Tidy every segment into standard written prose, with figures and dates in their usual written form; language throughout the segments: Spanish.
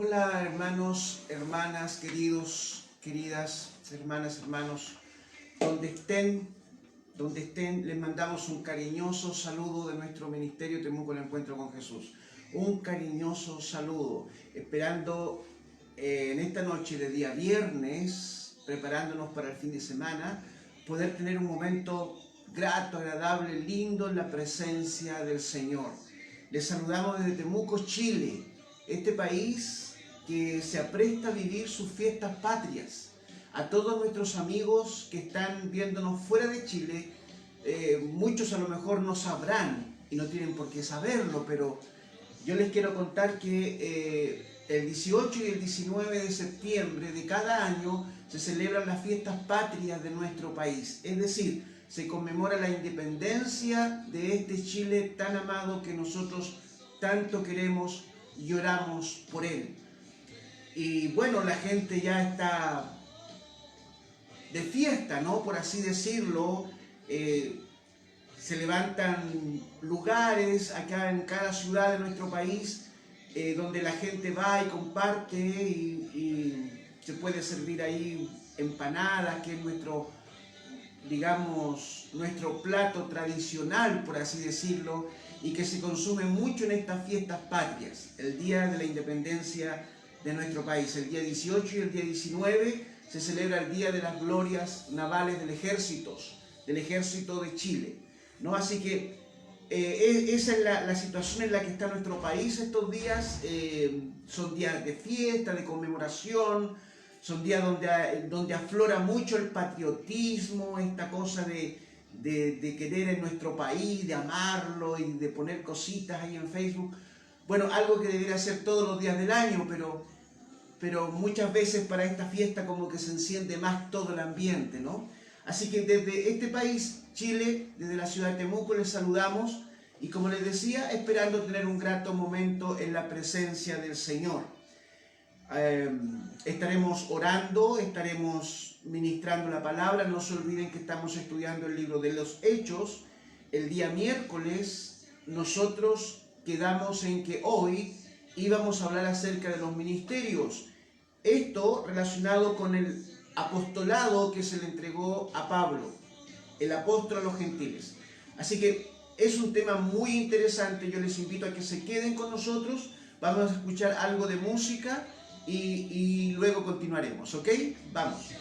Hola hermanos, hermanas, queridos, queridas, hermanas, hermanos, donde estén, les mandamos un cariñoso saludo de nuestro ministerio Temuco el Encuentro con Jesús. Un cariñoso saludo, esperando en esta noche de día viernes, preparándonos para el fin de semana, poder tener un momento grato, agradable, lindo en la presencia del Señor. Les saludamos desde Temuco, Chile, este país que se apresta a vivir sus fiestas patrias. A todos nuestros amigos que están viéndonos fuera de Chile, muchos a lo mejor no sabrán y no tienen por qué saberlo, pero yo les quiero contar que el 18 y el 19 de septiembre de cada año se celebran las fiestas patrias de nuestro país, es decir, se conmemora la independencia de este Chile tan amado que nosotros tanto queremos y oramos por él. Y bueno, la gente ya está de fiesta, ¿no? Por así decirlo. Se levantan lugares acá en cada ciudad de nuestro país donde la gente va y comparte y se puede servir ahí empanadas, que es nuestro, digamos, nuestro plato tradicional, por así decirlo, y que se consume mucho en estas fiestas patrias, el día de la independencia de nuestro país. El día 18 y el día 19 se celebra el Día de las Glorias Navales del Ejército de Chile, ¿no? Así que esa es la situación en la que está nuestro país estos días. Son días de fiesta, de conmemoración, son días donde aflora mucho el patriotismo, esta cosa de querer en nuestro país, de amarlo y de poner cositas ahí en Facebook. Bueno, algo que debería ser todos los días del año, pero muchas veces para esta fiesta como que se enciende más todo el ambiente, ¿no? Así que desde este país, Chile, desde la ciudad de Temuco, les saludamos y como les decía, esperando tener un grato momento en la presencia del Señor. Estaremos orando, estaremos ministrando la palabra. No se olviden que estamos estudiando el libro de los Hechos. El día miércoles nosotros quedamos en que hoy íbamos a hablar acerca de los ministerios. Esto relacionado con el apostolado que se le entregó a Pablo, el apóstol a los gentiles. Así que es un tema muy interesante. Yo les invito a que se queden con nosotros. Vamos a escuchar algo de música y luego continuaremos, ¿ok? Vamos.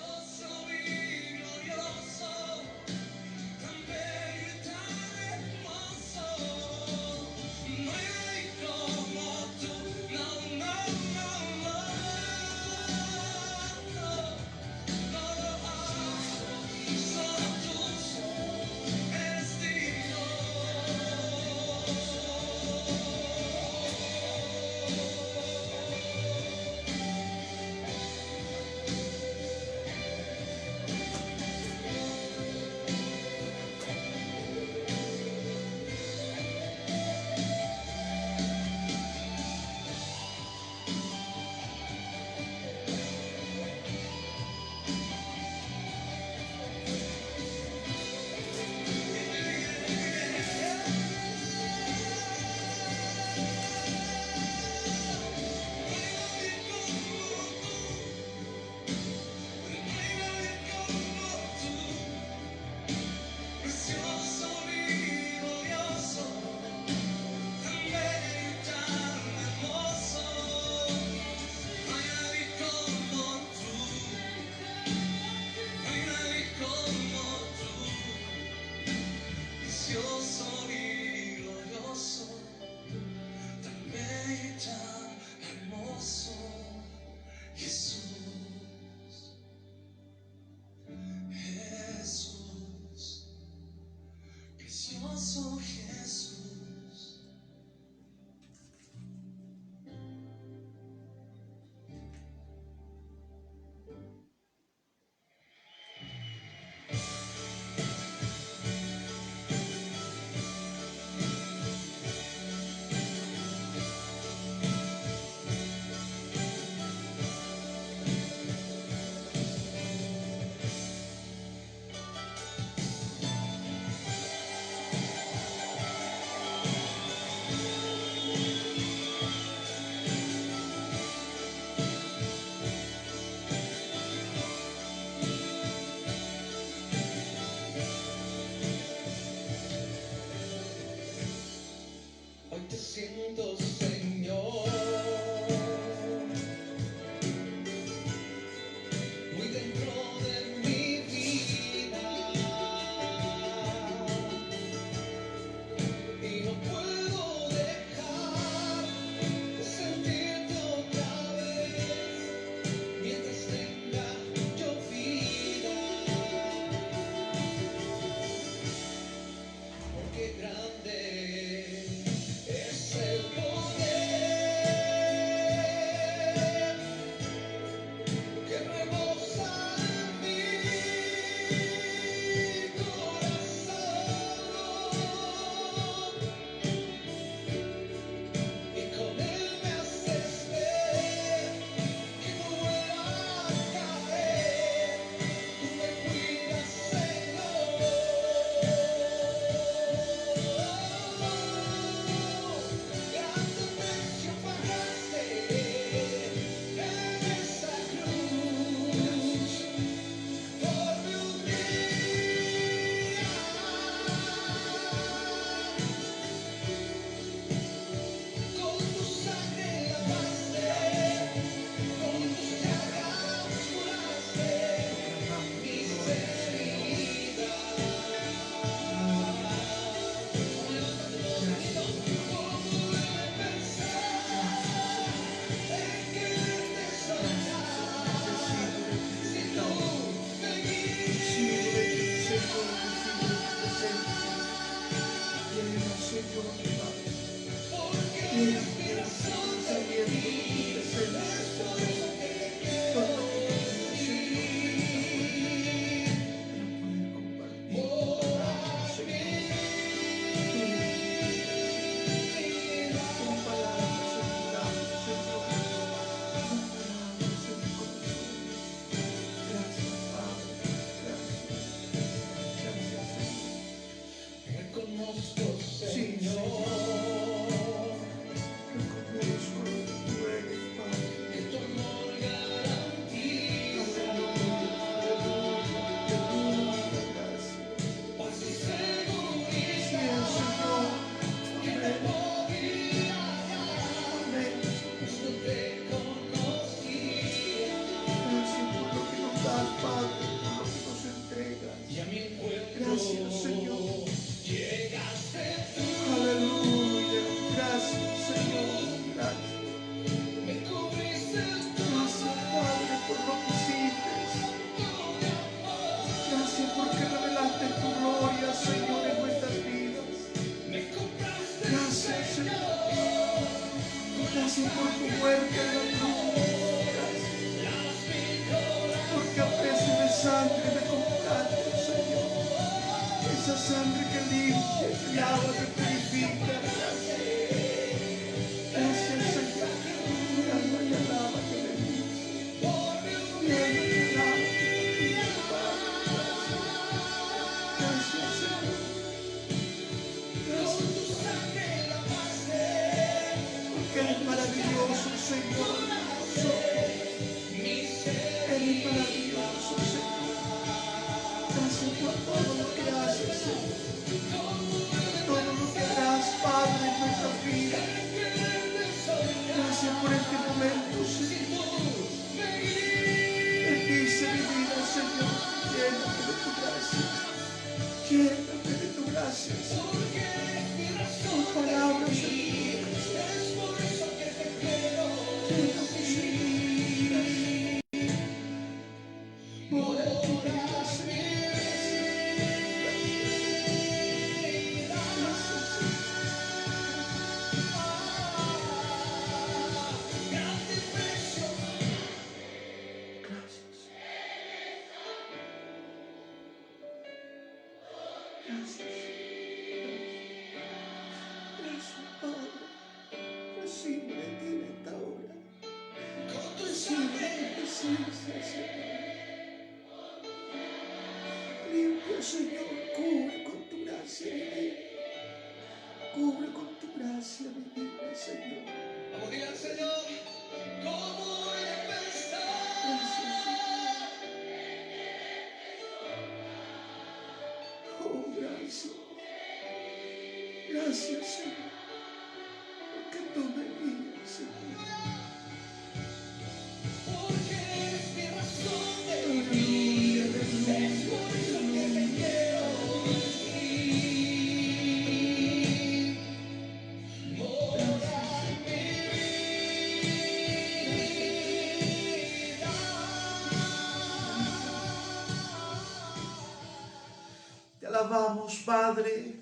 Alabamos, Padre,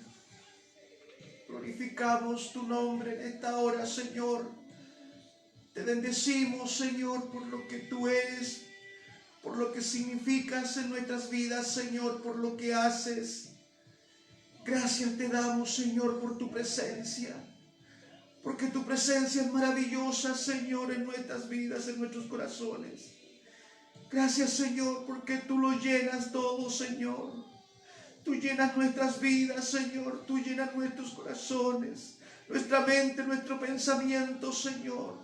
glorificamos tu nombre en esta hora, Señor. Te bendecimos, Señor, por lo que tú eres, por lo que significas en nuestras vidas, Señor, por lo que haces. Gracias te damos, Señor, por tu presencia, porque tu presencia es maravillosa, Señor, en nuestras vidas, en nuestros corazones. Gracias, Señor, porque tú lo llenas todo, Señor. Tú llenas nuestras vidas, Señor. Tú llenas nuestros corazones, nuestra mente, nuestro pensamiento, Señor.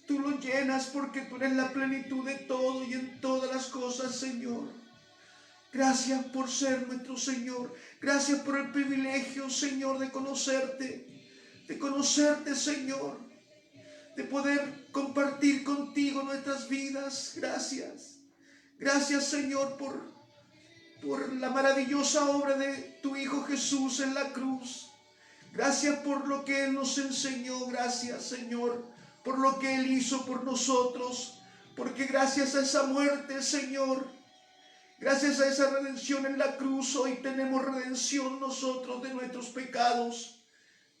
Tú lo llenas porque tú eres la plenitud de todo y en todas las cosas, Señor. Gracias por ser nuestro Señor. Gracias por el privilegio, Señor, de conocerte, Señor, de poder compartir contigo nuestras vidas. Gracias. Gracias, Señor, por la maravillosa obra de tu Hijo Jesús en la cruz. Gracias por lo que Él nos enseñó. Gracias, Señor, por lo que Él hizo por nosotros. Porque gracias a esa muerte, Señor, gracias a esa redención en la cruz, hoy tenemos redención nosotros de nuestros pecados.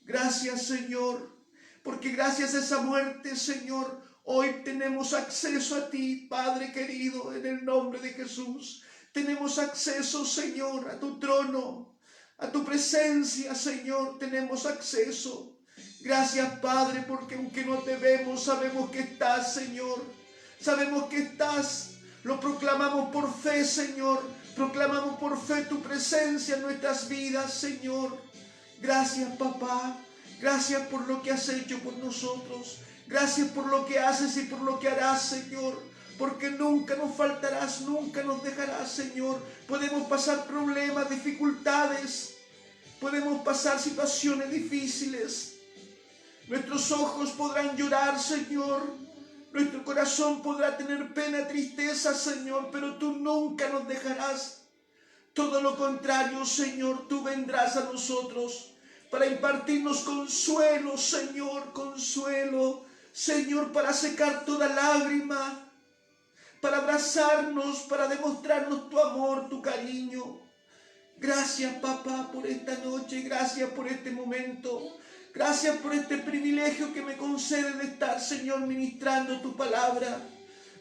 Gracias, Señor, porque gracias a esa muerte, Señor, hoy tenemos acceso a ti, Padre querido, en el nombre de Jesús. Tenemos acceso, Señor, a tu trono, a tu presencia, Señor, tenemos acceso. Gracias, Padre, porque aunque no te vemos, sabemos que estás, Señor. Sabemos que estás. Lo proclamamos por fe, Señor. Proclamamos por fe tu presencia en nuestras vidas, Señor. Gracias, papá. Gracias por lo que has hecho por nosotros. Gracias por lo que haces y por lo que harás, Señor. Porque nunca nos faltarás, nunca nos dejarás, Señor. Podemos pasar problemas, dificultades. Podemos pasar situaciones difíciles. Nuestros ojos podrán llorar, Señor. Nuestro corazón podrá tener pena, tristeza, Señor, pero tú nunca nos dejarás. Todo lo contrario, Señor, tú vendrás a nosotros para impartirnos consuelo, Señor, consuelo, Señor, para secar toda lágrima, para abrazarnos, para demostrarnos tu amor, tu cariño. Gracias, papá, por esta noche, gracias por este momento. Gracias por este privilegio que me concede de estar, Señor, ministrando tu palabra.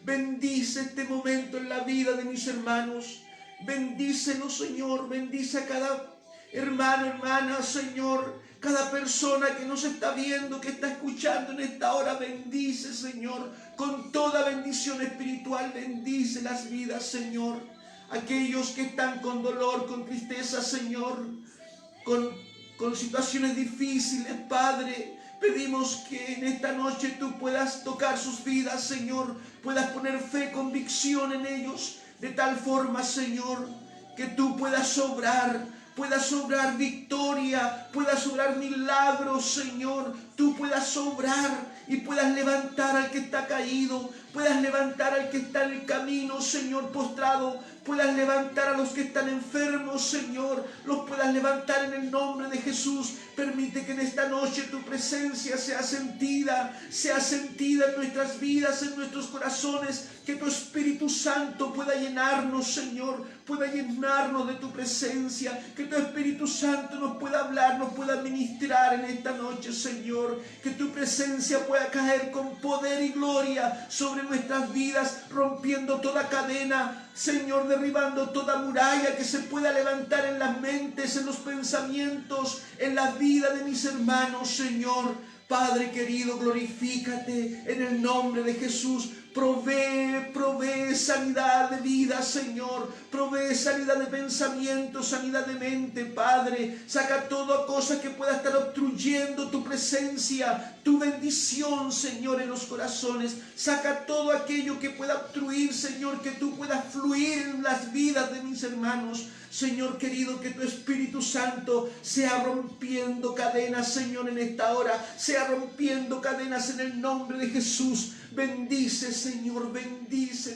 Bendice este momento en la vida de mis hermanos. Bendícelo, Señor. Bendice a cada hermano, hermana, Señor. Cada persona que nos está viendo, que está escuchando en esta hora. Bendice, Señor. Con toda bendición espiritual, bendice las vidas, Señor. Aquellos que están con dolor, con tristeza, Señor. Con situaciones difíciles, Padre, pedimos que en esta noche tú puedas tocar sus vidas, Señor, puedas poner fe, convicción en ellos, de tal forma, Señor, que tú puedas obrar victoria, puedas obrar milagros, Señor, tú puedas obrar y puedas levantar al que está caído, puedas levantar al que está en el camino, Señor, postrado, puedas levantar a los que están enfermos, Señor, los puedas levantar en el nombre de Jesús. Permite que en esta noche tu presencia sea sentida en nuestras vidas, en nuestros corazones, que tu Espíritu Santo pueda llenarnos, Señor, pueda llenarnos de tu presencia, que tu Espíritu Santo nos pueda hablar, nos pueda ministrar en esta noche, Señor, que tu presencia pueda caer con poder y gloria sobre nuestras vidas, rompiendo toda cadena, Señor, derribando toda muralla que se pueda levantar en las mentes, en los pensamientos, en la vida de mis hermanos, Señor. Padre querido, glorifícate en el nombre de Jesús. Provee sanidad de vida, Señor. Provee sanidad de pensamiento, sanidad de mente, Padre. Saca toda cosa que pueda estar obstruyendo tu presencia, tu bendición, Señor, en los corazones. Saca todo aquello que pueda obstruir, Señor, que tú puedas fluir en las vidas de mis hermanos. Señor querido, que tu Espíritu Santo sea rompiendo cadenas, Señor, en esta hora. Sea rompiendo cadenas en el nombre de Jesús. Bendice, Señor, bendice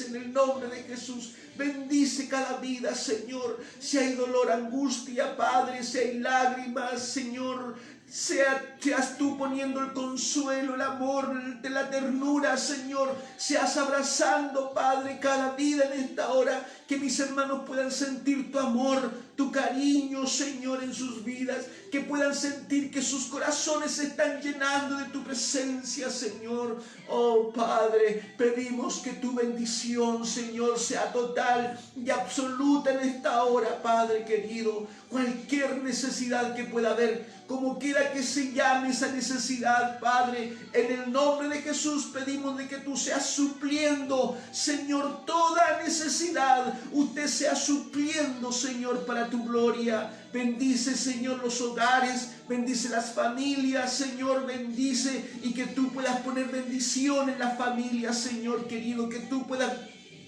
en el nombre de Jesús. Bendice cada vida, Señor. Si hay dolor, angustia, Padre, si hay lágrimas, Señor, seas tú poniendo el consuelo, el amor, de la ternura, Señor. Seas abrazando, Padre, cada vida en esta hora. Que mis hermanos puedan sentir tu amor, tu cariño, Señor, en sus vidas. Que puedan sentir que sus corazones se están llenando de tu presencia, Señor. Oh, Padre, pedimos que tu bendición, Señor, sea total y absoluta en esta hora, Padre querido. Cualquier necesidad que pueda haber, como quiera que se llame esa necesidad, Padre, en el nombre de Jesús pedimos de que tú seas supliendo, Señor, toda necesidad. Usted sea supliendo, Señor, para tu gloria. Bendice, Señor, los hogares, bendice las familias, Señor, bendice, y que tú puedas poner bendición en las familias, Señor querido, que tú puedas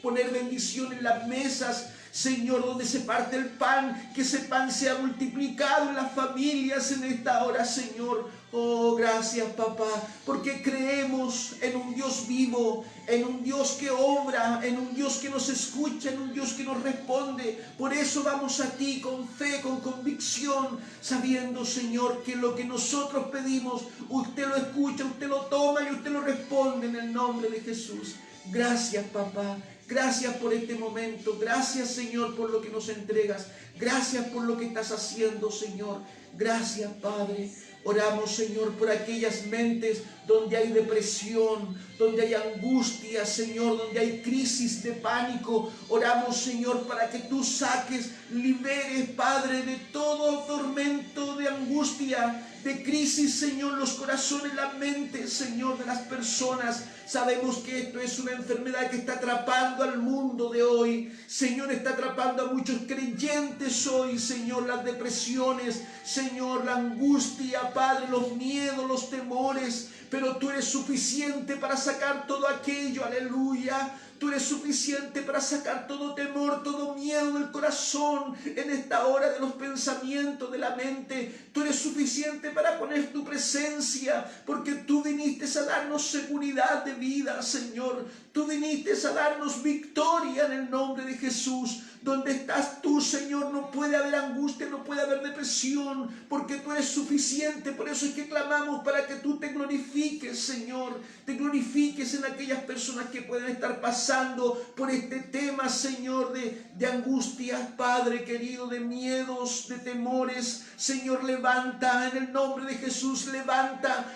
poner bendición en las mesas, Señor, donde se parte el pan, que ese pan sea multiplicado en las familias en esta hora, Señor. Oh, gracias, papá, porque creemos en un Dios vivo, en un Dios que obra, en un Dios que nos escucha, en un Dios que nos responde. Por eso vamos a ti con fe, con convicción, sabiendo, Señor, que lo que nosotros pedimos, usted lo escucha, usted lo toma y usted lo responde en el nombre de Jesús. Gracias, papá. Gracias por este momento. Gracias, Señor, por lo que nos entregas. Gracias por lo que estás haciendo, Señor. Gracias, Padre. Oramos, Señor, por aquellas mentes donde hay depresión, donde hay angustia, Señor, donde hay crisis de pánico. Oramos, Señor, para que tú saques, liberes, Padre, de todo tormento de angustia, de crisis, Señor, los corazones, la mente, Señor, de las personas. Sabemos que esto es una enfermedad que está atrapando al mundo de hoy. Señor, está atrapando a muchos creyentes hoy, Señor, las depresiones, Señor, la angustia, Padre, los miedos, los temores. Pero tú eres suficiente para sacar todo aquello, aleluya. Tú eres suficiente para sacar todo temor, todo miedo del corazón en esta hora, de los pensamientos, de la mente. Tú eres suficiente para poner tu presencia, porque tú viniste a darnos seguridad de vida, Señor. Tú viniste a darnos victoria en el nombre de Jesús. Donde estás tú, Señor, no puede haber angustia, no puede haber depresión, porque tú eres suficiente. Por eso es que clamamos para que tú te glorifiques, Señor. Te glorifiques en aquellas personas que pueden estar pasando por este tema, Señor, de angustias, Padre querido, de miedos, de temores. Señor, levanta en el nombre de Jesús, levanta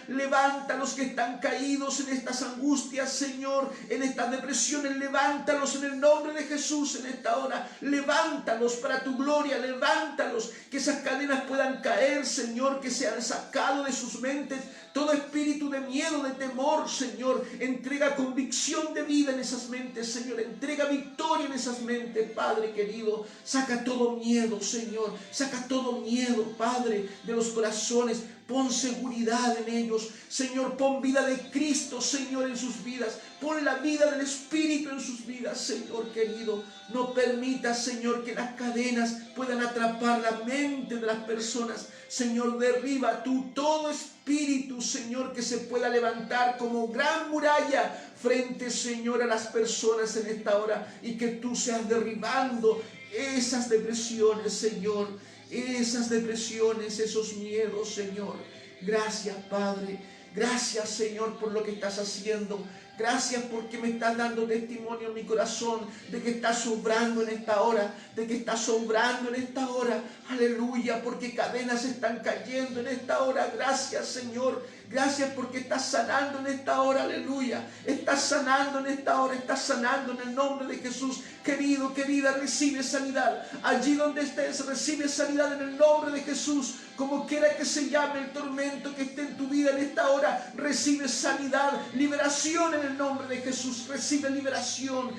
a los que están caídos en estas angustias, Señor, en estas depresiones. Levántalos en el nombre de Jesús en esta hora. Levántalos para tu gloria, levántalos, que esas cadenas puedan caer, Señor, que sean sacados de sus mentes todo espíritu de miedo, de temor, Señor. Entrega convicción de vida en esas mentes, Señor. Entrega victoria en esas mentes, Padre querido. Saca todo miedo, Señor. Saca todo miedo, Padre, de los corazones. Pon seguridad en ellos, Señor. Pon vida de Cristo, Señor, en sus vidas. Pon la vida del Espíritu en sus vidas, Señor querido. No permitas, Señor, que las cadenas puedan atrapar la mente de las personas. Señor, derriba tú todo espíritu, Señor, que se pueda levantar como gran muralla frente, Señor, a las personas en esta hora. Y que tú seas derribando esas depresiones, Señor. Esas depresiones, esos miedos, Señor. Gracias, Padre. Gracias, Señor, por lo que estás haciendo. Gracias porque me estás dando testimonio en mi corazón de que estás obrando en esta hora, de que estás obrando en esta hora. Aleluya, porque cadenas están cayendo en esta hora. Gracias, Señor. Gracias porque estás sanando en esta hora. Aleluya. Estás sanando en esta hora. Estás sanando en el nombre de Jesús. Querido, querida, recibe sanidad. Allí donde estés, recibe sanidad en el nombre de Jesús. Como quiera que se llame el tormento que esté en tu vida en esta hora, recibe sanidad, liberación en el nombre de Jesús. Recibe liberación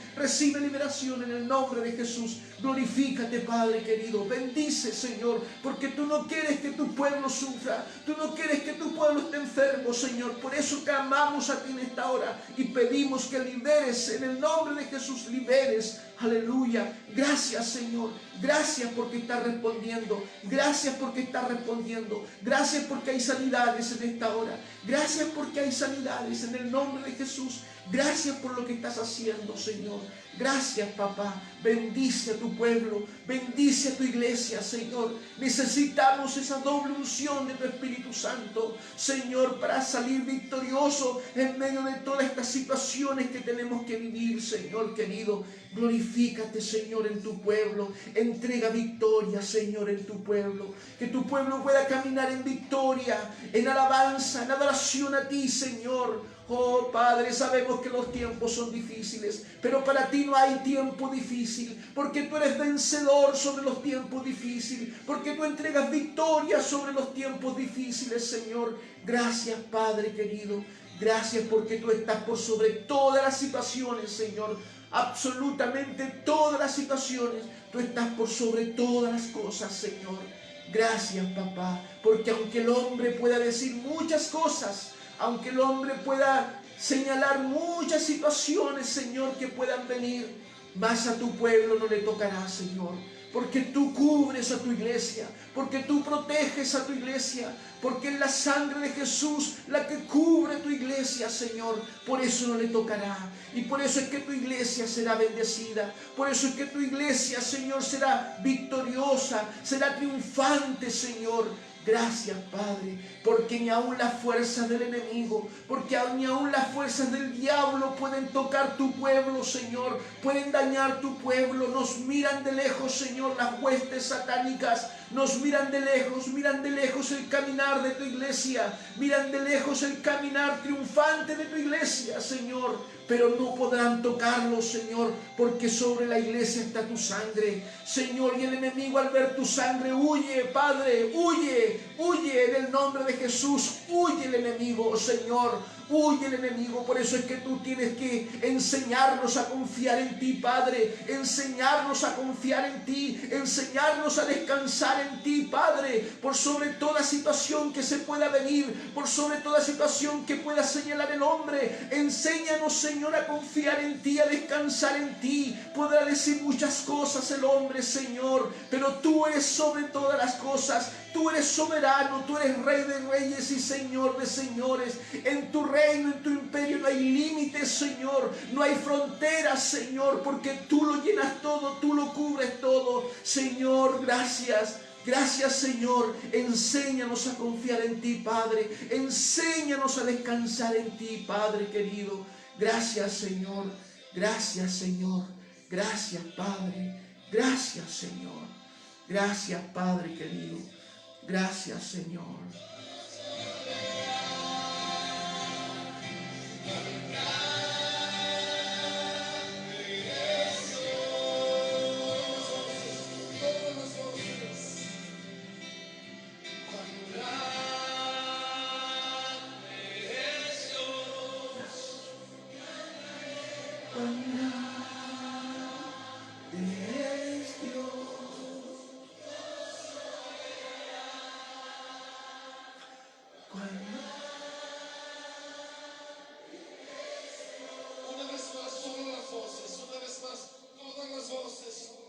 en el nombre de Jesús. Glorifícate, Padre querido. Bendice, Señor, porque tú no quieres que tu pueblo sufra. Tú no quieres que tu pueblo esté enfermo, Señor. Por eso clamamos a ti en esta hora y pedimos que liberes en el nombre de Jesús. Liberes. Aleluya. Gracias, Señor. Gracias porque está respondiendo. Gracias porque está respondiendo. Gracias porque hay sanidades en esta hora. Gracias porque hay sanidades en el nombre de Jesús. Gracias por lo que estás haciendo, Señor. Gracias, papá. Bendice a tu pueblo. Bendice a tu iglesia, Señor. Necesitamos esa doble unción de tu Espíritu Santo, Señor, para salir victorioso en medio de todas estas situaciones que tenemos que vivir, Señor querido. Glorifícate, Señor, en tu pueblo. Entrega victoria, Señor, en tu pueblo. Que tu pueblo pueda caminar en victoria, en alabanza, en adoración a ti, Señor. Oh, Padre, sabemos que los tiempos son difíciles, pero para ti no hay tiempo difícil, porque tú eres vencedor sobre los tiempos difíciles, porque tú entregas victoria sobre los tiempos difíciles, Señor. Gracias, Padre querido. Gracias porque tú estás por sobre todas las situaciones, Señor. Absolutamente todas las situaciones. Tú estás por sobre todas las cosas, Señor. Gracias, papá, porque aunque el hombre pueda decir muchas cosas, aunque el hombre pueda señalar muchas situaciones, Señor, que puedan venir, más a tu pueblo no le tocará, Señor. Porque tú cubres a tu iglesia, porque tú proteges a tu iglesia, porque es la sangre de Jesús la que cubre tu iglesia, Señor. Por eso no le tocará. Y por eso es que tu iglesia será bendecida. Por eso es que tu iglesia, Señor, será victoriosa, será triunfante, Señor. Gracias, Padre, porque ni aun las fuerzas del enemigo, porque ni aun las fuerzas del diablo pueden tocar tu pueblo, Señor, pueden dañar tu pueblo. Nos miran de lejos, Señor, las huestes satánicas, nos miran de lejos el caminar de tu iglesia, miran de lejos el caminar triunfante de tu iglesia, Señor, pero no podrán tocarlo, Señor, porque sobre la iglesia está tu sangre, Señor, y el enemigo al ver tu sangre huye, Padre, huye en el nombre de Jesús, huye el enemigo, Señor, huye el enemigo. Por eso es que tú tienes que enseñarnos a confiar en ti, Padre, enseñarnos a confiar en ti, enseñarnos a descansar en ti, Padre, por sobre toda situación que se pueda venir, por sobre toda situación que pueda señalar el hombre. Enséñanos, Señor, a confiar en ti, a descansar en ti. Podrá decir muchas cosas el hombre, Señor, pero tú eres sobre todas las cosas. Tú eres soberano, tú eres Rey de reyes y Señor de señores. En tu reino, en tu imperio no hay límites, Señor, no hay fronteras, Señor, porque tú lo llenas todo, tú lo cubres todo. Señor, gracias. Gracias, Señor. Enséñanos a confiar en ti, Padre. Enséñanos a descansar en ti, Padre querido. Gracias, Señor. Gracias, Señor. Gracias, Padre. Gracias, Señor. Gracias, Padre querido. Gracias, Señor.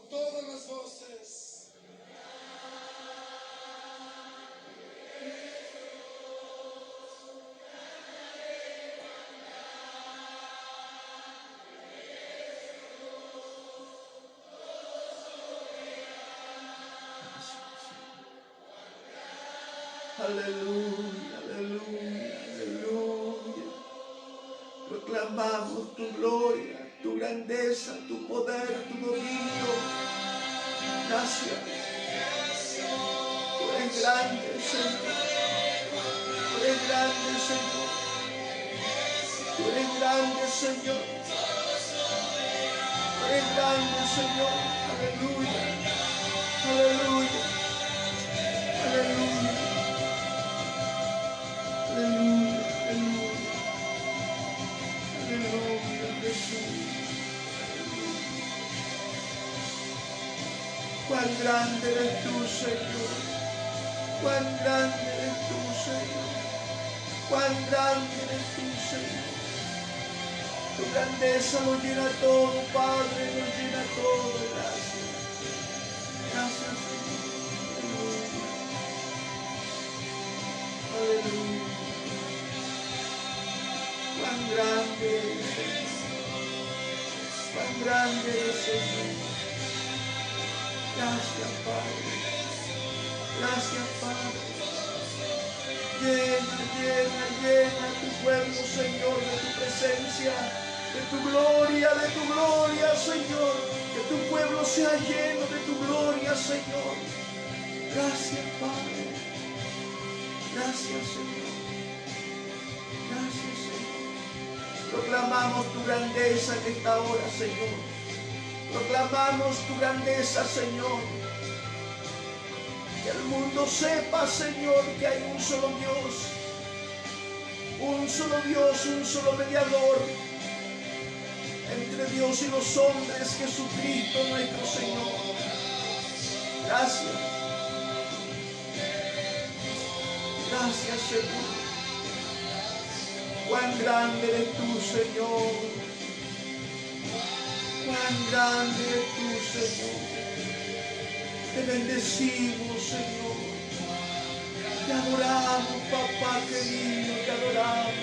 Todas las voces. Aleluya, aleluya, aleluya. Proclamamos tu gloria, tu grandeza, tu poder, tu dominio. Gracias. Tú eres grande, Señor. Tú eres grande, Señor. Tú eres grande, Señor. Tú eres grande, Señor. Aleluya. Aleluya. Aleluya. Aleluya. Aleluya. Aleluya, Jesús. Cuán grande eres tú, Señor. Cuán grande eres tú, Señor. Cuán grande eres tú, Señor. Tu grandeza lo llena todo, Padre, lo llena todo. Gracias. Gracias, Señor. Aleluya. Aleluya. Cuán grande eres, Señor. Cuán grande eres, Señor. Gracias, Padre. Gracias, Padre. Llena, llena, llena tu pueblo, Señor, de tu presencia, de tu gloria, Señor. Que tu pueblo sea lleno de tu gloria, Señor. Gracias, Padre. Gracias, Señor. Gracias, Señor. Proclamamos tu grandeza en esta hora, Señor. Proclamamos tu grandeza, Señor. Que el mundo sepa, Señor, que hay un solo Dios, un solo mediador entre Dios y los hombres, Jesucristo nuestro Señor. Gracias. Gracias, Señor. Cuán grande eres tú, Señor. Cuán grande eres tú, Señor. Te bendecimos, Señor. Te adoramos, papá querido, te adoramos.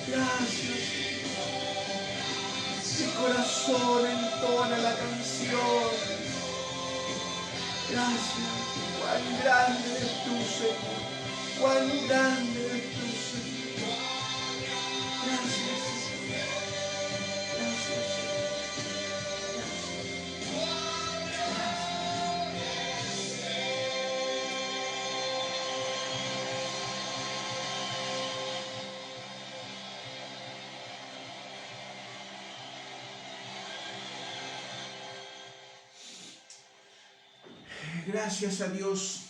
Gracias, Señor. Mi corazón entona la canción. Gracias. Cuán grande eres tú, Señor. Cuán grande eres tú, Señor. Gracias, Señor. Gracias, Señor. Gracias a Dios.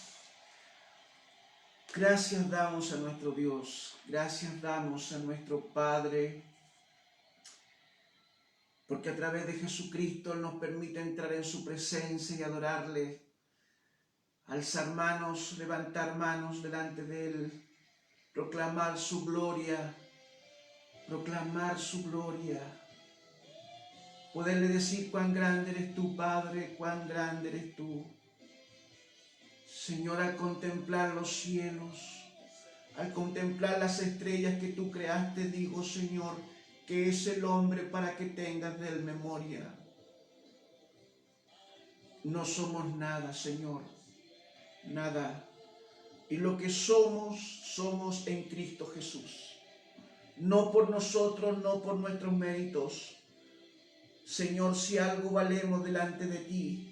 Gracias damos a nuestro Dios. Gracias damos a nuestro Padre. Porque a través de Jesucristo Él nos permite entrar en su presencia y adorarle. Alzar manos, levantar manos delante de Él. Proclamar su gloria. Proclamar su gloria. Poderle decir cuán grande eres tú, Padre, cuán grande eres tú. Señor, al contemplar los cielos, al contemplar las estrellas que tú creaste, digo, Señor, que es el hombre para que tengas de él memoria. No somos nada, Señor, nada. Y lo que somos, somos en Cristo Jesús. No por nosotros, no por nuestros méritos. Señor, si algo valemos delante de ti,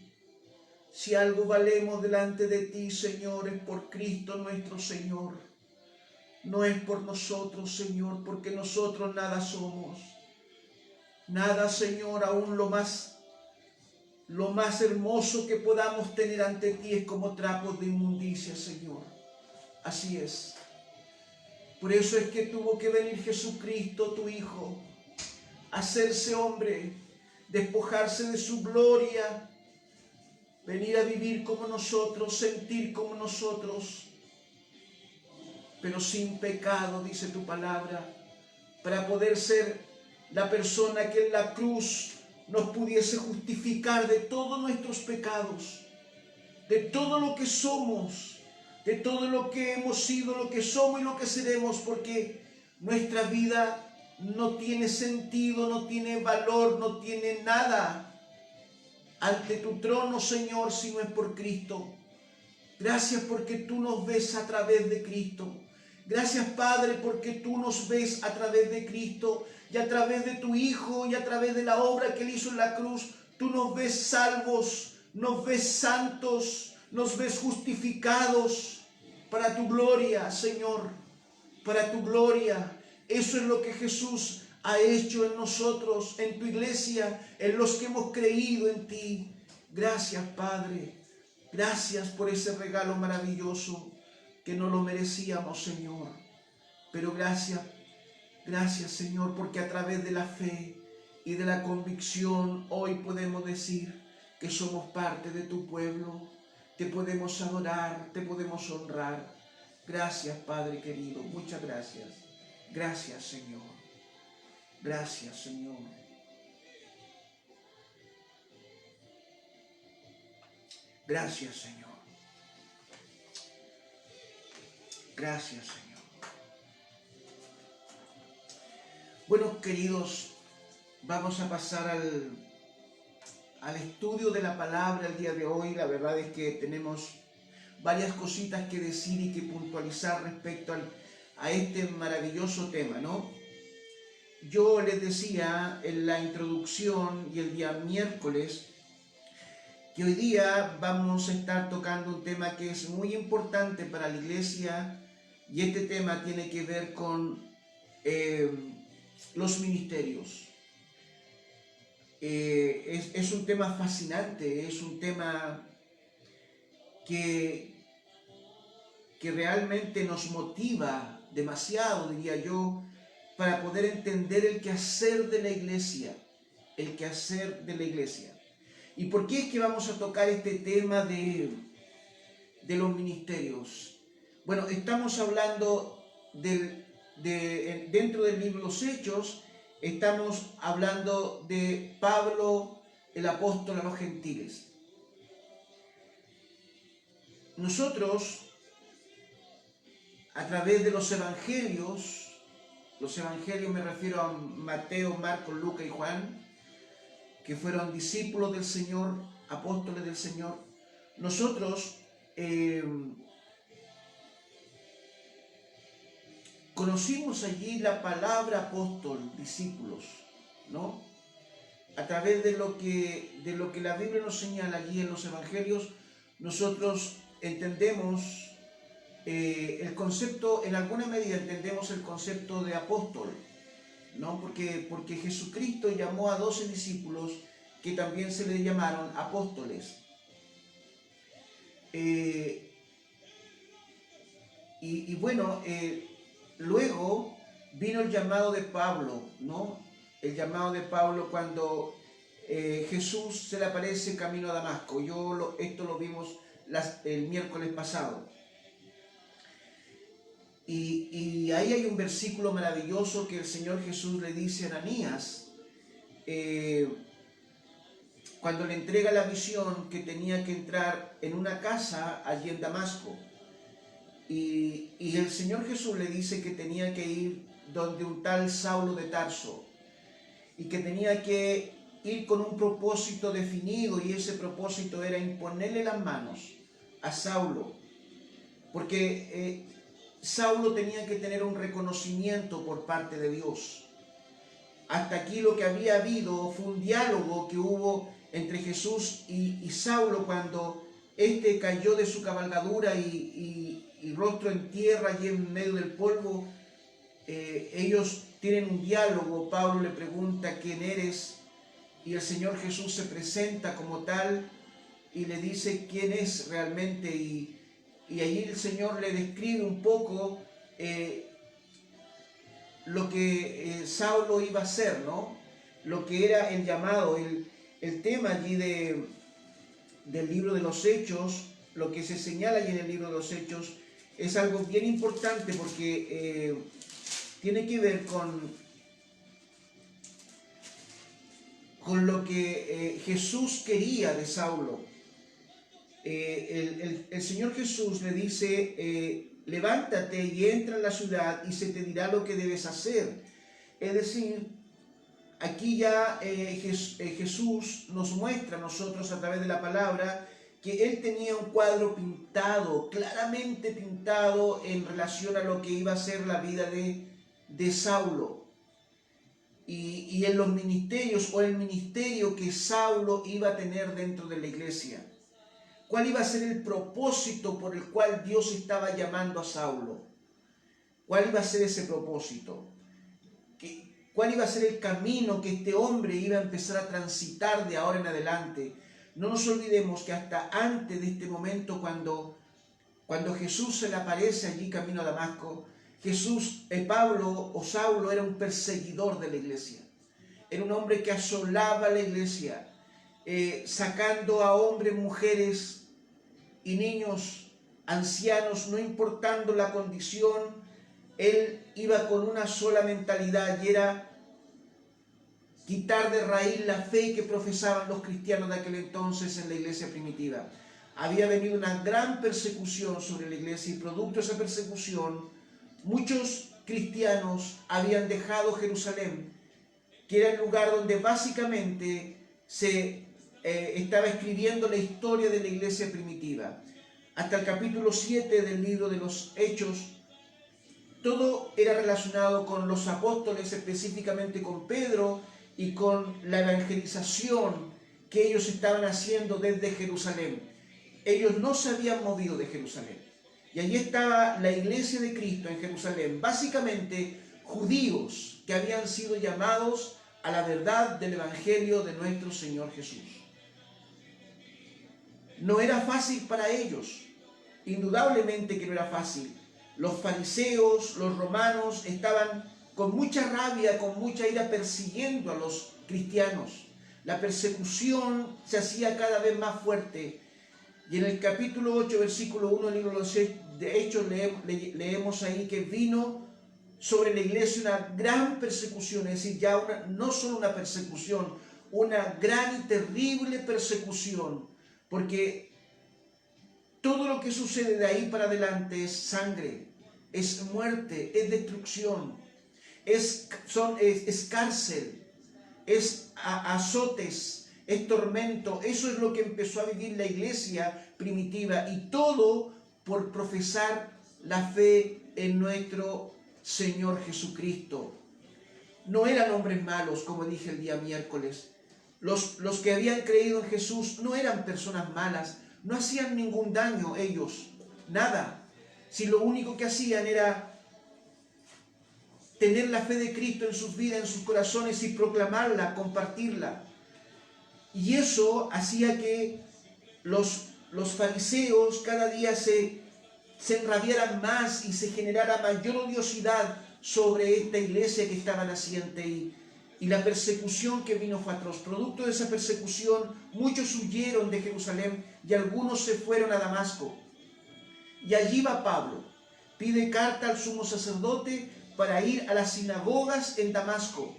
si algo valemos delante de ti, Señor, es por Cristo nuestro Señor. No es por nosotros, Señor, porque nosotros nada somos. Nada, Señor, aún lo más hermoso que podamos tener ante ti es como trapos de inmundicia, Señor. Así es. Por eso es que tuvo que venir Jesucristo, tu Hijo, a hacerse hombre, despojarse de su gloria, venir a vivir como nosotros, sentir como nosotros, pero sin pecado, dice tu palabra, para poder ser la persona que en la cruz nos pudiese justificar de todos nuestros pecados, de todo lo que somos, de todo lo que hemos sido, lo que somos y lo que seremos, porque nuestra vida no tiene sentido, no tiene valor, no tiene nada ante tu trono, Señor, si no es por Cristo. Gracias porque tú nos ves a través de Cristo. Gracias, Padre, porque tú nos ves a través de Cristo y a través de tu Hijo y a través de la obra que Él hizo en la cruz. Tú nos ves salvos, nos ves santos, nos ves justificados para tu gloria, Señor, para tu gloria. Eso es lo que Jesús ha hecho en nosotros, en tu iglesia, en los que hemos creído en ti. Gracias, Padre. Gracias por ese regalo maravilloso que no lo merecíamos, Señor. Pero gracias, Señor, porque a través de la fe y de la convicción hoy podemos decir que somos parte de tu pueblo. Te podemos adorar, te podemos honrar. Gracias, Padre querido. Muchas gracias. Gracias, Señor. Gracias, Señor. Gracias, Señor. Gracias, Señor. Bueno, queridos, vamos a pasar al estudio de la palabra el día de hoy. La verdad es que tenemos varias cositas que decir y que puntualizar respecto a este maravilloso tema, ¿no? Yo les decía en la introducción y el día miércoles que hoy día vamos a estar tocando un tema que es muy importante para la iglesia, y este tema tiene que ver con los ministerios. Es un tema fascinante, es un tema que realmente nos motiva demasiado, diría yo, para poder entender el quehacer de la iglesia, el quehacer de la iglesia. ¿Y por qué es que vamos a tocar este tema de los ministerios? Bueno, estamos hablando dentro del libro de los Hechos, estamos hablando de Pablo, el apóstol a los gentiles. Nosotros, a través de los evangelios me refiero a Mateo, Marcos, Lucas y Juan, que fueron discípulos del Señor, apóstoles del Señor, nosotros conocimos allí la palabra apóstol, discípulos, ¿no? A través de lo que la Biblia nos señala allí en los evangelios, nosotros entendemos el concepto, en alguna medida entendemos el concepto de apóstol, ¿no? Porque Jesucristo llamó a 12 discípulos que también se les llamaron apóstoles. Y bueno, luego vino el llamado de Pablo, ¿no? El llamado de Pablo cuando Jesús se le aparece camino a Damasco. Esto lo vimos el miércoles pasado. Y ahí hay un versículo maravilloso que el Señor Jesús le dice a Ananías, cuando le entrega la visión que tenía que entrar en una casa allí en Damasco. Y el Señor Jesús le dice que tenía que ir donde un tal Saulo de Tarso y que tenía que ir con un propósito definido, y ese propósito era imponerle las manos a Saulo, porque Saulo tenía que tener un reconocimiento por parte de Dios. Hasta aquí lo que había habido fue un diálogo que hubo entre Jesús y Saulo cuando éste cayó de su cabalgadura y rostro en tierra y en medio del polvo. Ellos tienen un diálogo. Pablo le pregunta quién eres y el Señor Jesús se presenta como tal y le dice quién es realmente, y allí el Señor le describe un poco lo que Saulo iba a hacer, ¿no? Lo que era el llamado, el tema allí del libro de los Hechos, lo que se señala allí en el libro de los Hechos, es algo bien importante porque tiene que ver con lo que Jesús quería de Saulo. El Señor Jesús le dice, levántate y entra en la ciudad y se te dirá lo que debes hacer. Es decir, aquí ya Jesús nos muestra a nosotros a través de la palabra que él tenía un cuadro pintado, claramente pintado en relación a lo que iba a ser la vida de Saulo. Y en los ministerios o el ministerio que Saulo iba a tener dentro de la iglesia. ¿Cuál iba a ser el propósito por el cual Dios estaba llamando a Saulo? ¿Cuál iba a ser ese propósito? ¿Cuál iba a ser el camino que este hombre iba a empezar a transitar de ahora en adelante? No nos olvidemos que hasta antes de este momento, cuando Jesús se le aparece allí camino a Damasco, Pablo o Saulo era un perseguidor de la iglesia. Era un hombre que asolaba la iglesia, sacando a hombres, mujeres y niños, ancianos, no importando la condición. Él iba con una sola mentalidad, y era quitar de raíz la fe que profesaban los cristianos de aquel entonces en la iglesia primitiva. Había venido una gran persecución sobre la iglesia, y producto de esa persecución muchos cristianos habían dejado Jerusalén, que era el lugar donde básicamente se estaba escribiendo la historia de la iglesia primitiva. Hasta el capítulo 7 del libro de los Hechos, todo era relacionado con los apóstoles, específicamente con Pedro, y con la evangelización que ellos estaban haciendo desde Jerusalén. Ellos no se habían movido de Jerusalén. Y allí estaba la iglesia de Cristo en Jerusalén, básicamente judíos que habían sido llamados a la verdad del evangelio de nuestro Señor Jesús. No era fácil para ellos, indudablemente que no era fácil. Los fariseos, los romanos estaban con mucha rabia, con mucha ira persiguiendo a los cristianos. La persecución se hacía cada vez más fuerte. Y en el capítulo 8, versículo 1 del libro de Hechos leemos ahí que vino sobre la iglesia una gran persecución, es decir, ya no solo una persecución, una gran y terrible persecución, porque todo lo que sucede de ahí para adelante es sangre, es muerte, es destrucción, es cárcel, es azotes, es tormento. Eso es lo que empezó a vivir la iglesia primitiva, y todo por profesar la fe en nuestro Señor Jesucristo. No eran hombres malos, como dije el día miércoles. Los que habían creído en Jesús no eran personas malas, no hacían ningún daño ellos, nada. Si lo único que hacían era tener la fe de Cristo en sus vidas, en sus corazones, y proclamarla, compartirla. Y eso hacía que los fariseos cada día se enrabiaran más y se generara mayor odiosidad sobre esta iglesia que estaba naciente, y la persecución que vino fue atroz. Producto de esa persecución, muchos huyeron de Jerusalén y algunos se fueron a Damasco. Y allí va Pablo, pide carta al sumo sacerdote para ir a las sinagogas en Damasco.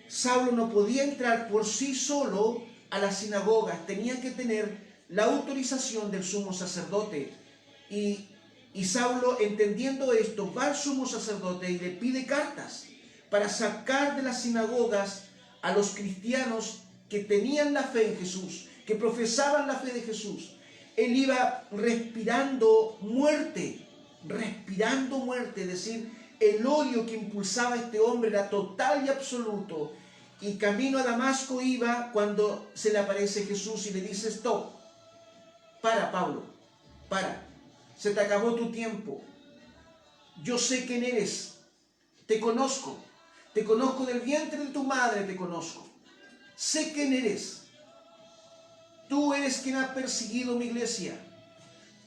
Saulo no podía entrar por sí solo a las sinagogas, tenía que tener la autorización del sumo sacerdote. Y Saulo, entendiendo esto, va al sumo sacerdote y le pide cartas para sacar de las sinagogas a los cristianos que tenían la fe en Jesús, que profesaban la fe de Jesús. Él iba respirando muerte, es decir, el odio que impulsaba a este hombre era total y absoluto. Y camino a Damasco iba cuando se le aparece Jesús y le dice: stop, para Pablo, para, se te acabó tu tiempo. Yo sé quién eres, te conozco del vientre de tu madre, te conozco, sé quién eres. Tú eres quien ha perseguido mi iglesia,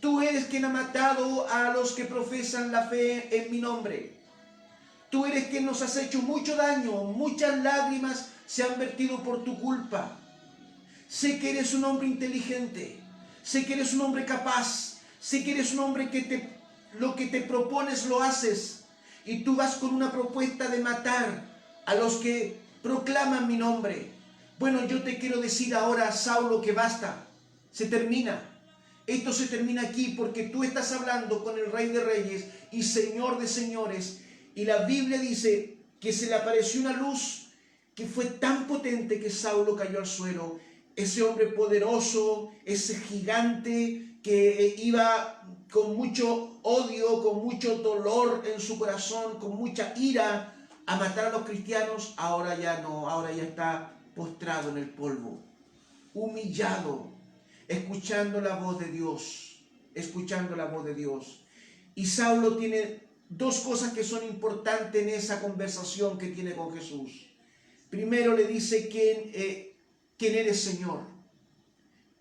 tú eres quien ha matado a los que profesan la fe en mi nombre. Tú eres quien nos has hecho mucho daño, muchas lágrimas se han vertido por tu culpa. Sé que eres un hombre inteligente, sé que eres un hombre capaz, sé que eres un hombre que lo que te propones lo haces, y tú vas con una propuesta de matar a los que proclaman mi nombre. Bueno, yo te quiero decir ahora, Saulo, que basta, se termina. Esto se termina aquí, porque tú estás hablando con el Rey de Reyes y Señor de Señores. Y la Biblia dice que se le apareció una luz que fue tan potente que Saulo cayó al suelo. Ese hombre poderoso, ese gigante que iba con mucho odio, con mucho dolor en su corazón, con mucha ira a matar a los cristianos, ahora ya no, ahora ya está postrado en el polvo, humillado, escuchando la voz de Dios, Y Saulo tiene dos cosas que son importantes en esa conversación que tiene con Jesús. Primero le dice: ¿quién eres, Señor?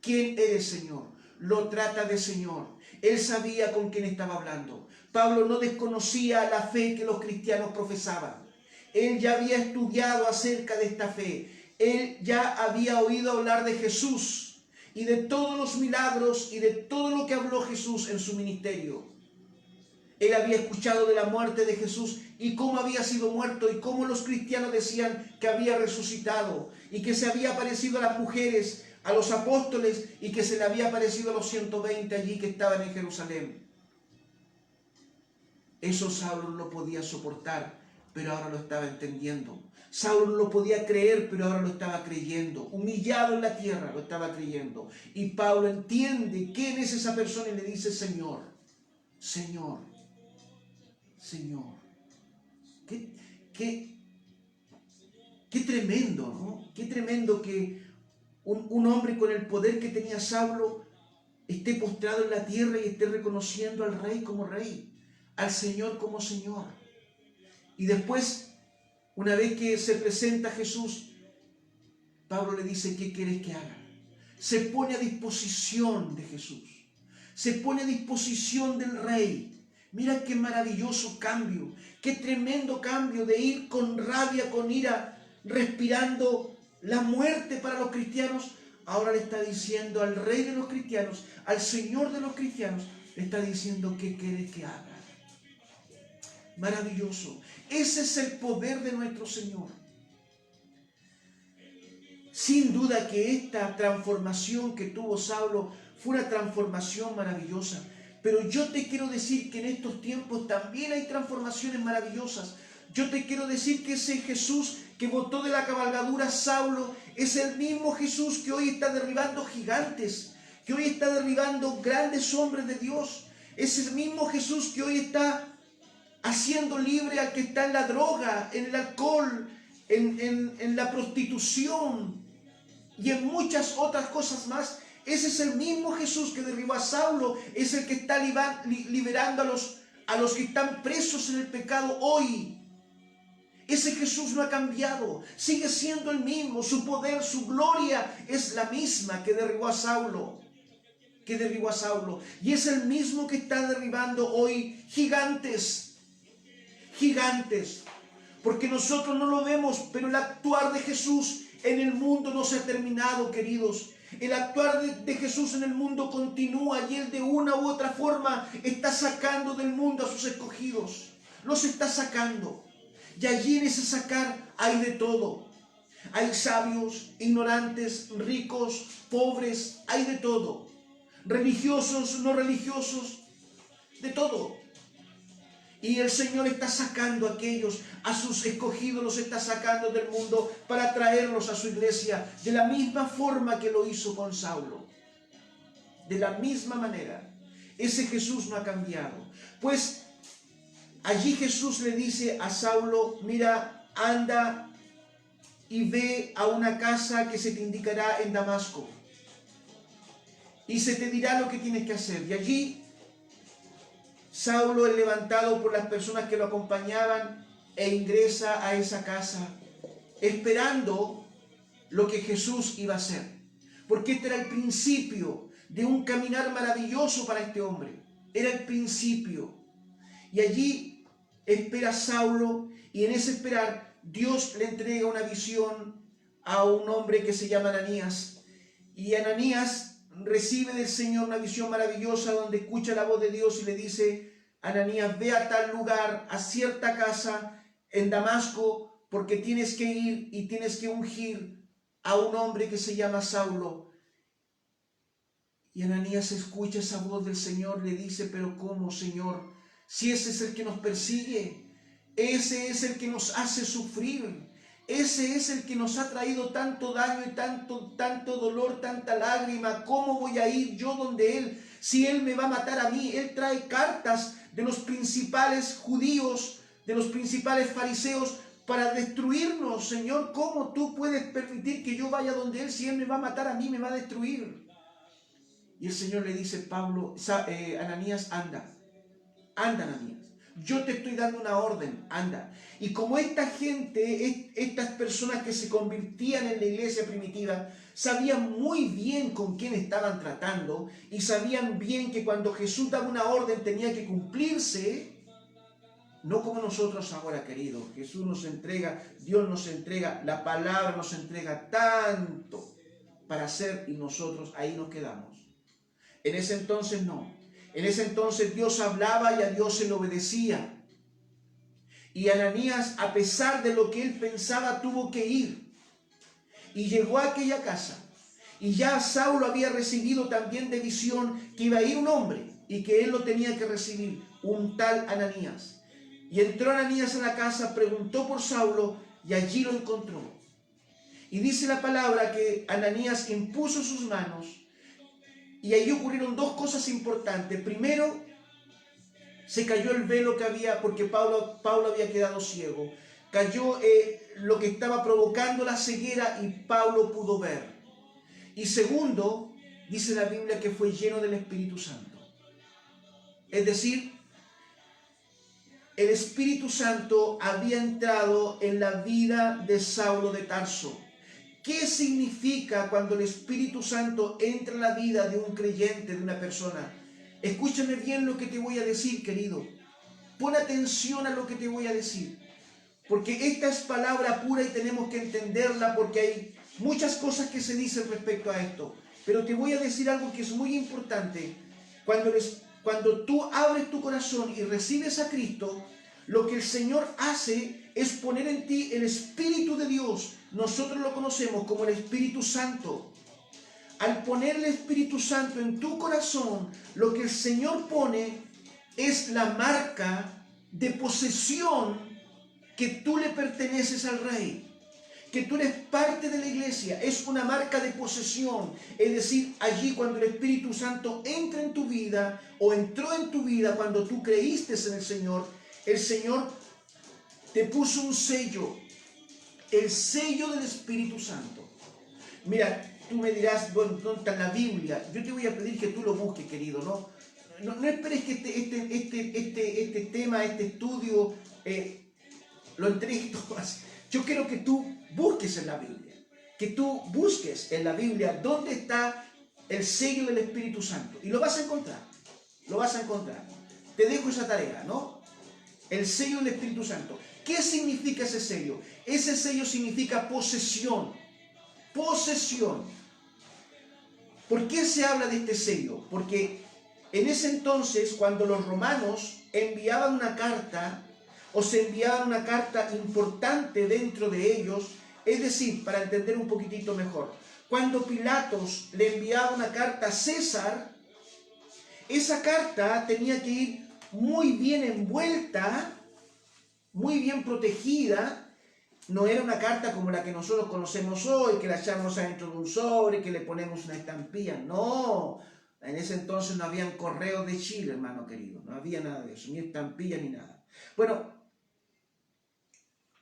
¿Quién eres, Señor? Lo trata de Señor. Él sabía con quién estaba hablando. Pablo no desconocía la fe que los cristianos profesaban. Él ya había estudiado acerca de esta fe. Él ya había oído hablar de Jesús y de todos los milagros y de todo lo que habló Jesús en su ministerio. Él había escuchado de la muerte de Jesús y cómo había sido muerto, y cómo los cristianos decían que había resucitado, y que se había aparecido a las mujeres, a los apóstoles, y que se le había aparecido a los 120 allí que estaban en Jerusalén. Eso Saulo no lo podía soportar, pero ahora lo estaba entendiendo. Saulo no lo podía creer, pero ahora lo estaba creyendo. Humillado en la tierra, lo estaba creyendo. Y Pablo entiende quién es esa persona y le dice: Señor, Señor, Señor. Qué tremendo, ¿no? Qué tremendo que un hombre con el poder que tenía Saulo esté postrado en la tierra y esté reconociendo al Rey como Rey, al Señor como Señor. Y después, una vez que se presenta Jesús, Pablo le dice: ¿qué quieres que haga? Se pone a disposición de Jesús, se pone a disposición del Rey. Mira qué maravilloso cambio, qué tremendo cambio de ir con rabia, con ira, respirando la muerte para los cristianos. Ahora le está diciendo al Rey de los cristianos, al Señor de los cristianos, le está diciendo: ¿qué quieres que haga? Maravilloso. Ese es el poder de nuestro Señor. Sin duda que esta transformación que tuvo Saulo fue una transformación maravillosa. Pero yo te quiero decir que en estos tiempos también hay transformaciones maravillosas. Yo te quiero decir que ese Jesús que botó de la cabalgadura a Saulo es el mismo Jesús que hoy está derribando gigantes, que hoy está derribando grandes hombres de Dios. Es el mismo Jesús que hoy está haciendo libre al que está en la droga, en el alcohol, en la prostitución y en muchas otras cosas más. Ese es el mismo Jesús que derribó a Saulo, es el que está liberando a los que están presos en el pecado hoy. Ese Jesús no ha cambiado, sigue siendo el mismo, su poder, su gloria es la misma que derribó a Saulo, y es el mismo que está derribando hoy gigantes, porque nosotros no lo vemos, pero el actuar de Jesús en el mundo no se ha terminado, queridos. El actuar de Jesús en el mundo continúa y Él de una u otra forma está sacando del mundo a sus escogidos, los está sacando. Y allí en ese sacar hay de todo. Hay sabios, ignorantes, ricos, pobres, hay de todo. Religiosos, no religiosos, de todo. Y el Señor está sacando a aquellos, a sus escogidos los está sacando del mundo para traerlos a su iglesia de la misma forma que lo hizo con Saulo. De la misma manera. Ese Jesús no ha cambiado. Pues allí Jesús le dice a Saulo, mira, anda y ve a una casa que se te indicará en Damasco. Y se te dirá lo que tienes que hacer. Y allí Saulo es levantado por las personas que lo acompañaban e ingresa a esa casa, esperando lo que Jesús iba a hacer. Porque este era el principio de un caminar maravilloso para este hombre. Era el principio. Y allí espera Saulo, y en ese esperar Dios le entrega una visión a un hombre que se llama Ananías. Y Ananías recibe del Señor una visión maravillosa donde escucha la voz de Dios y le dice, Ananías, ve a tal lugar, a cierta casa en Damasco, porque tienes que ir y tienes que ungir a un hombre que se llama Saulo. Y Ananías escucha esa voz del Señor, le dice, pero ¿cómo, Señor? Si ese es el que nos persigue, ese es el que nos hace sufrir, ese es el que nos ha traído tanto daño y tanto dolor, tanta lágrima. ¿Cómo voy a ir yo donde Él? Si Él me va a matar a mí. Él trae cartas de los principales judíos, de los principales fariseos, para destruirnos. Señor, ¿cómo tú puedes permitir que yo vaya donde Él? Si Él me va a matar a mí, me va a destruir. Y el Señor le dice, Ananías, anda, Ananías. Yo te estoy dando una orden, anda. Y como esta gente, estas personas que se convertían en la iglesia primitiva, sabían muy bien con quién estaban tratando y sabían bien que cuando Jesús daba una orden tenía que cumplirse, no como nosotros ahora, queridos. Jesús nos entrega, Dios nos entrega, la palabra nos entrega tanto para hacer y nosotros ahí nos quedamos. En ese entonces no. En ese entonces Dios hablaba y a Dios se le obedecía. Y Ananías, a pesar de lo que él pensaba, tuvo que ir. Y llegó a aquella casa. Y ya Saulo había recibido también de visión que iba a ir un hombre y que él lo tenía que recibir, un tal Ananías. Y entró Ananías a la casa, preguntó por Saulo y allí lo encontró. Y dice la palabra que Ananías impuso sus manos. Y ahí ocurrieron dos cosas importantes. Primero, se cayó el velo que había, porque Pablo había quedado ciego. Cayó lo que estaba provocando la ceguera y Pablo pudo ver. Y segundo, dice la Biblia que fue lleno del Espíritu Santo. Es decir, el Espíritu Santo había entrado en la vida de Saulo de Tarso. ¿Qué significa cuando el Espíritu Santo entra en la vida de un creyente, de una persona? Escúchame bien lo que te voy a decir, querido. Pon atención a lo que te voy a decir. Porque esta es palabra pura y tenemos que entenderla porque hay muchas cosas que se dicen respecto a esto. Pero te voy a decir algo que es muy importante. Cuando tú abres tu corazón y recibes a Cristo, lo que el Señor hace es poner en ti el Espíritu de Dios. Nosotros lo conocemos como el Espíritu Santo. Al poner el Espíritu Santo en tu corazón, lo que el Señor pone es la marca de posesión que tú le perteneces al Rey, que tú eres parte de la iglesia. Es una marca de posesión. Es decir, allí cuando el Espíritu Santo entra en tu vida o entró en tu vida cuando tú creíste en el Señor te puso un sello, el sello del Espíritu Santo. Mira, tú me dirás, bueno, ¿dónde está en la Biblia? Yo te voy a pedir que tú lo busques, querido, ¿no? No esperes que este tema, este estudio, lo entregues todo así. Yo quiero que tú busques en la Biblia, que tú busques en la Biblia dónde está el sello del Espíritu Santo. Y lo vas a encontrar, lo vas a encontrar. Te dejo esa tarea, ¿no? El sello del Espíritu Santo. ¿Qué significa ese sello? Ese sello significa posesión. Posesión. ¿Por qué se habla de este sello? Porque en ese entonces, cuando los romanos enviaban una carta, o se enviaban una carta importante dentro de ellos, es decir, para entender un poquitito mejor, cuando Pilatos le enviaba una carta a César, esa carta tenía que ir muy bien envuelta, muy bien protegida. No era una carta como la que nosotros conocemos hoy, que la echamos adentro de un sobre, que le ponemos una estampilla. No, en ese entonces no habían correos de Chile, hermano querido. No había nada de eso, ni estampilla ni nada. Bueno,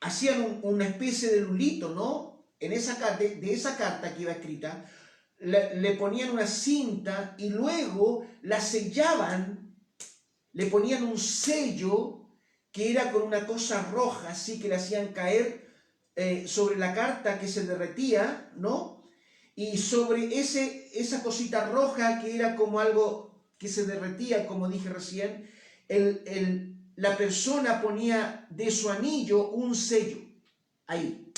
hacían una especie de lulito, ¿no? En esa carta, de esa carta que iba escrita, le ponían una cinta y luego la sellaban, le ponían un sello que era con una cosa roja, así que le hacían caer sobre la carta que se derretía, ¿no? Y sobre esa cosita roja que era como algo que se derretía, como dije recién, la persona ponía de su anillo un sello, ahí.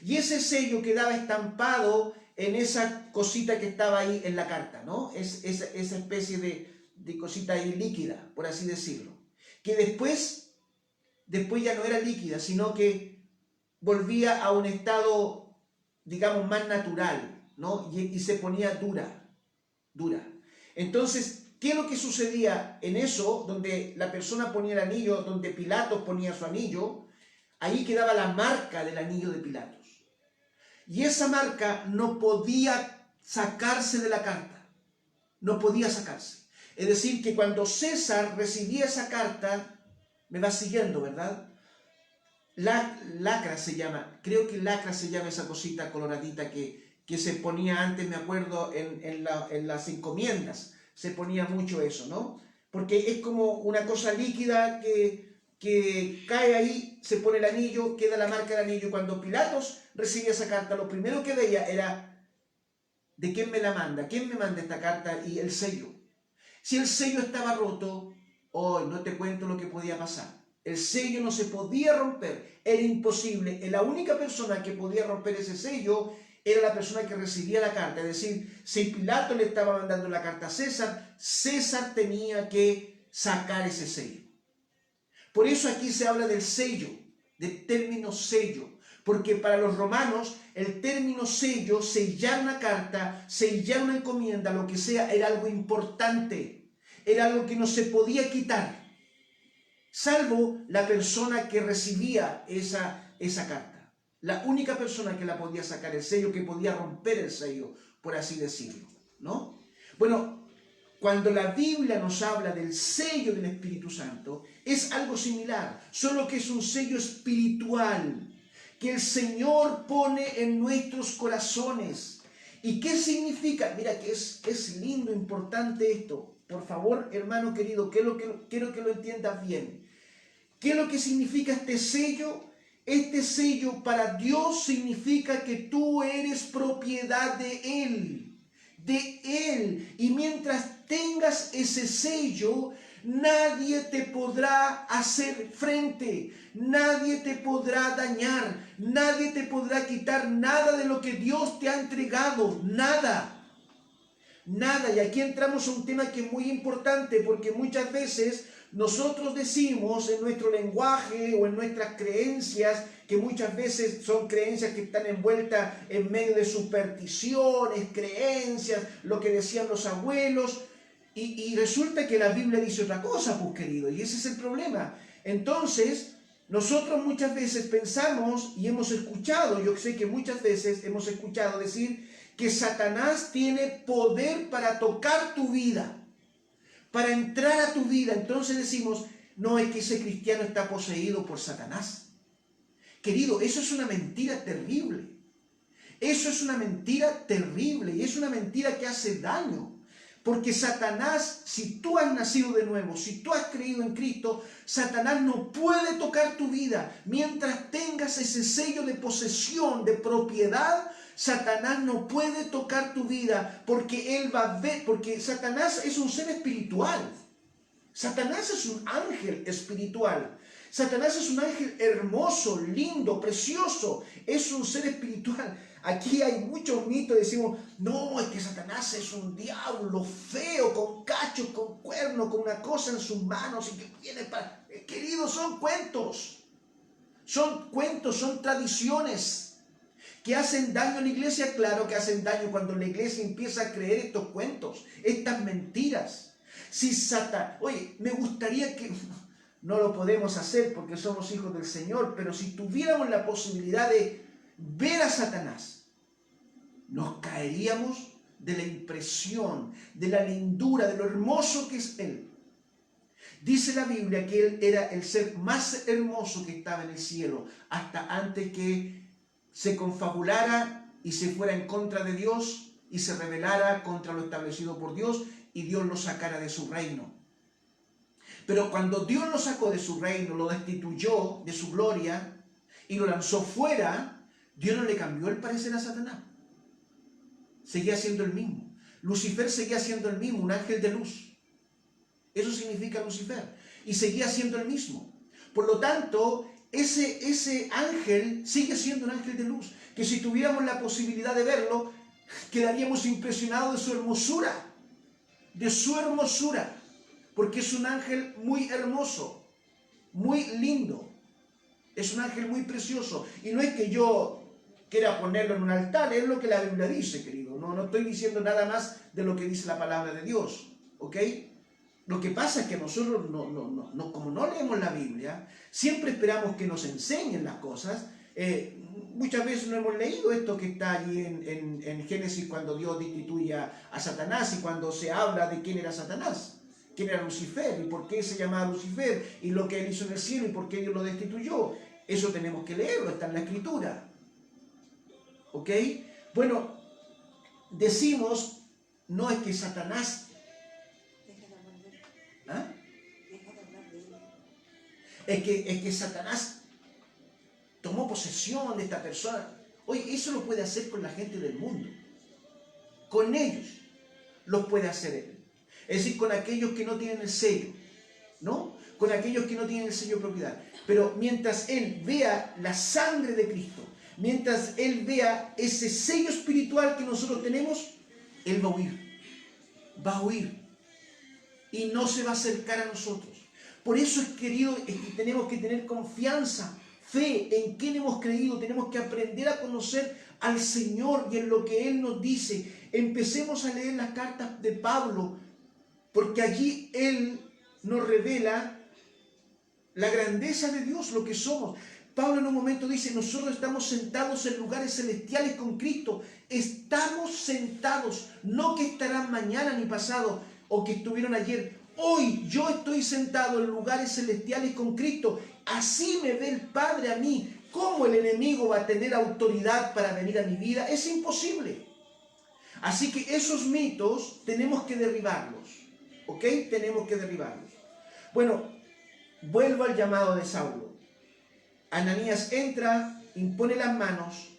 Y ese sello quedaba estampado en esa cosita que estaba ahí en la carta, ¿no? Esa especie de cosita ahí líquida, por así decirlo. Que después ya no era líquida, sino que volvía a un estado, digamos, más natural, ¿no? Y se ponía dura. Entonces, ¿qué es lo que sucedía en eso? Donde la persona ponía el anillo, donde Pilatos ponía su anillo, ahí quedaba la marca del anillo de Pilatos. Y esa marca no podía sacarse de la carta. No podía sacarse. Es decir, que cuando César recibía esa carta, me va siguiendo, ¿verdad? Lacra se llama, creo que lacra se llama esa cosita coloradita que se ponía antes, me acuerdo, en las encomiendas, se ponía mucho eso, ¿no? Porque es como una cosa líquida que cae ahí, se pone el anillo, queda la marca del anillo. Cuando Pilatos recibía esa carta, lo primero que veía era, ¿de quién me la manda? ¿Quién me manda esta carta? Y el sello. Si el sello estaba roto, hoy no te cuento lo que podía pasar. El sello no se podía romper, era imposible. La única persona que podía romper ese sello era la persona que recibía la carta. Es decir, si Pilato le estaba mandando la carta a César, César tenía que sacar ese sello. Por eso aquí se habla del sello, del término sello. Porque para los romanos el término sello, sellar una carta, sellar una encomienda, lo que sea, era algo importante. Era algo que no se podía quitar, salvo la persona que recibía esa carta. La única persona que la podía sacar el sello, que podía romper el sello, por así decirlo, ¿no? Bueno, cuando la Biblia nos habla del sello del Espíritu Santo, es algo similar, solo que es un sello espiritual que el Señor pone en nuestros corazones. ¿Y qué significa? Mira que es lindo, importante esto. Por favor, hermano querido, quiero que lo entiendas bien. ¿Qué es lo que significa este sello? Este sello para Dios significa que tú eres propiedad de Él. De Él. Y mientras tengas ese sello, nadie te podrá hacer frente. Nadie te podrá dañar. Nadie te podrá quitar nada de lo que Dios te ha entregado. Nada. Nada, y aquí entramos a un tema que es muy importante, porque muchas veces nosotros decimos en nuestro lenguaje o en nuestras creencias, que muchas veces son creencias que están envueltas en medio de supersticiones, creencias, lo que decían los abuelos, y resulta que la Biblia dice otra cosa, pues querido, y ese es el problema. Entonces, Nosotros muchas veces pensamos y hemos escuchado, yo sé que muchas veces hemos escuchado decir que Satanás tiene poder para tocar tu vida, para entrar a tu vida. Entonces decimos, no, es que ese cristiano está poseído por Satanás. Querido, eso es una mentira terrible. Eso es una mentira terrible y es una mentira que hace daño. Porque Satanás, si tú has nacido de nuevo, si tú has creído en Cristo, Satanás no puede tocar tu vida. Mientras tengas ese sello de posesión, de propiedad, Satanás no puede tocar tu vida porque él va a ver, porque Satanás es un ser espiritual. Satanás es un ángel espiritual. Satanás es un ángel hermoso, lindo, precioso. Es un ser espiritual. Aquí hay muchos mitos. Decimos, no, es que Satanás es un diablo feo, con cachos, con cuernos, con una cosa en sus manos y que viene para... Queridos, son cuentos. Son cuentos, son tradiciones que hacen daño a la iglesia. Claro que hacen daño cuando la iglesia empieza a creer estos cuentos, estas mentiras. Si Satanás... Oye, me gustaría que... No lo podemos hacer porque somos hijos del Señor, pero si tuviéramos la posibilidad de ver a Satanás, nos caeríamos de la impresión, de la lindura, de lo hermoso que es Él. Dice la Biblia que Él era el ser más hermoso que estaba en el cielo, hasta antes que se confabulara y se fuera en contra de Dios y se rebelara contra lo establecido por Dios y Dios lo sacara de su reino. Pero cuando Dios lo sacó de su reino, lo destituyó de su gloria y lo lanzó fuera, Dios no le cambió el parecer a Satanás. Seguía siendo el mismo. Lucifer seguía siendo el mismo, un ángel de luz. Eso significa Lucifer. Y seguía siendo el mismo. Por lo tanto, ese ángel sigue siendo un ángel de luz. Que si tuviéramos la posibilidad de verlo, quedaríamos impresionados de su hermosura. De su hermosura. Porque es un ángel muy hermoso, muy lindo. Es un ángel muy precioso. Y no es que yo quiera ponerlo en un altar, es lo que la Biblia dice, querido. No estoy diciendo nada más de lo que dice la palabra de Dios. ¿Ok? Lo que pasa es que nosotros, como no leemos la Biblia, siempre esperamos que nos enseñen las cosas. Muchas veces no hemos leído esto que está allí en Génesis cuando Dios destituye a Satanás y cuando se habla de quién era Satanás. ¿Quién era Lucifer? ¿Y por qué se llamaba Lucifer? ¿Y lo que él hizo en el cielo? ¿Y por qué Dios lo destituyó? Eso tenemos que leerlo, está en la Escritura. ¿Ok? Bueno, decimos, no es que Satanás... ¿Ah? Es que Satanás tomó posesión de esta persona. Oye, eso lo puede hacer con la gente del mundo. Con ellos lo puede hacer él. Es decir, con aquellos que no tienen el sello, ¿no? Con aquellos que no tienen el sello de propiedad. Pero mientras él vea la sangre de Cristo, mientras él vea ese sello espiritual que nosotros tenemos, él va a huir. Va a huir. Y no se va a acercar a nosotros. Por eso, querido, es que tenemos que tener confianza, fe en quién hemos creído. Tenemos que aprender a conocer al Señor y en lo que Él nos dice. Empecemos a leer las cartas de Pablo, porque allí Él nos revela la grandeza de Dios, lo que somos. Pablo en un momento dice, nosotros estamos sentados en lugares celestiales con Cristo. Estamos sentados, no que estarán mañana ni pasado o que estuvieron ayer. Hoy yo estoy sentado en lugares celestiales con Cristo. Así me ve el Padre a mí. ¿Cómo el enemigo va a tener autoridad para venir a mi vida? Es imposible. Así que esos mitos tenemos que derribarlos. ¿Ok? Tenemos que derribarlos. Bueno, vuelvo al llamado de Saulo. Ananías entra, impone las manos,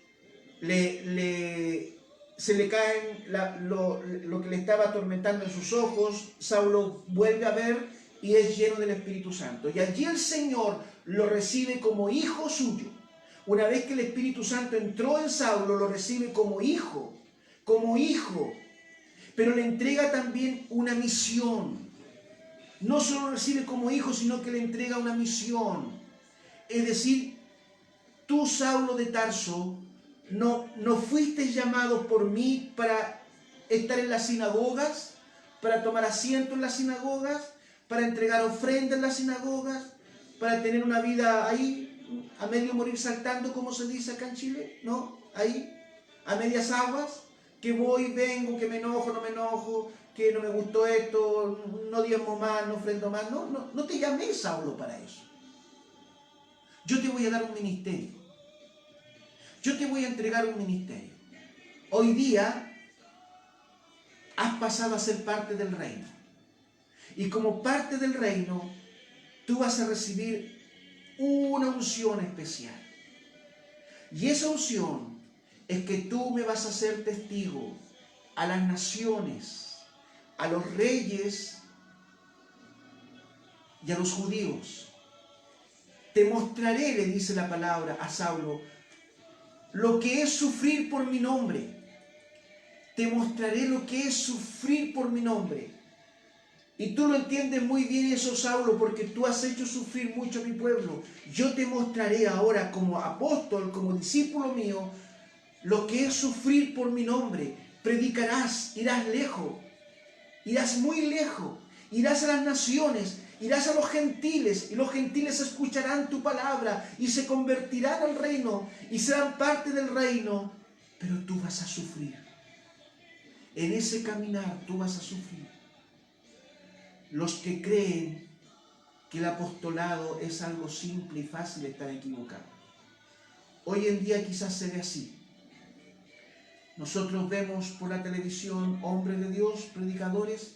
se le caen lo que le estaba atormentando en sus ojos. Saulo vuelve a ver y es lleno del Espíritu Santo. Y allí el Señor lo recibe como hijo suyo. Una vez que el Espíritu Santo entró en Saulo, lo recibe como hijo. Como hijo. Pero le entrega también una misión. No solo lo recibe como hijo, sino que le entrega una misión. Es decir, tú, Saulo de Tarso, no fuiste llamado por mí para estar en las sinagogas, para tomar asiento en las sinagogas, para entregar ofrenda en las sinagogas, para tener una vida ahí, a medio morir saltando, como se dice acá en Chile, ¿no? Ahí, a medias aguas, que voy, vengo, que me enojo, no me enojo, que no me gustó esto, no diezmo más, no ofrendo más. No te llamé, Saulo, para eso. Yo te voy a dar un ministerio. Yo te voy a entregar un ministerio. Hoy día has pasado a ser parte del reino. Y como parte del reino, tú vas a recibir una unción especial. Y esa unción es que tú me vas a ser testigo a las naciones, a los reyes y a los judíos. Te mostraré, le dice la palabra a Saulo, lo que es sufrir por mi nombre. Te mostraré lo que es sufrir por mi nombre. Y tú lo entiendes muy bien eso, Saulo, porque tú has hecho sufrir mucho a mi pueblo. Yo te mostraré ahora como apóstol, como discípulo mío, lo que es sufrir por mi nombre. Predicarás, irás lejos, irás muy lejos, irás a las naciones, irás a los gentiles, y los gentiles escucharán tu palabra y se convertirán al reino y serán parte del reino, pero tú vas a sufrir. En ese caminar tú vas a sufrir. Los que creen que el apostolado es algo simple y fácil están equivocados. Hoy en día quizás se ve así. Nosotros vemos por la televisión hombres de Dios, predicadores,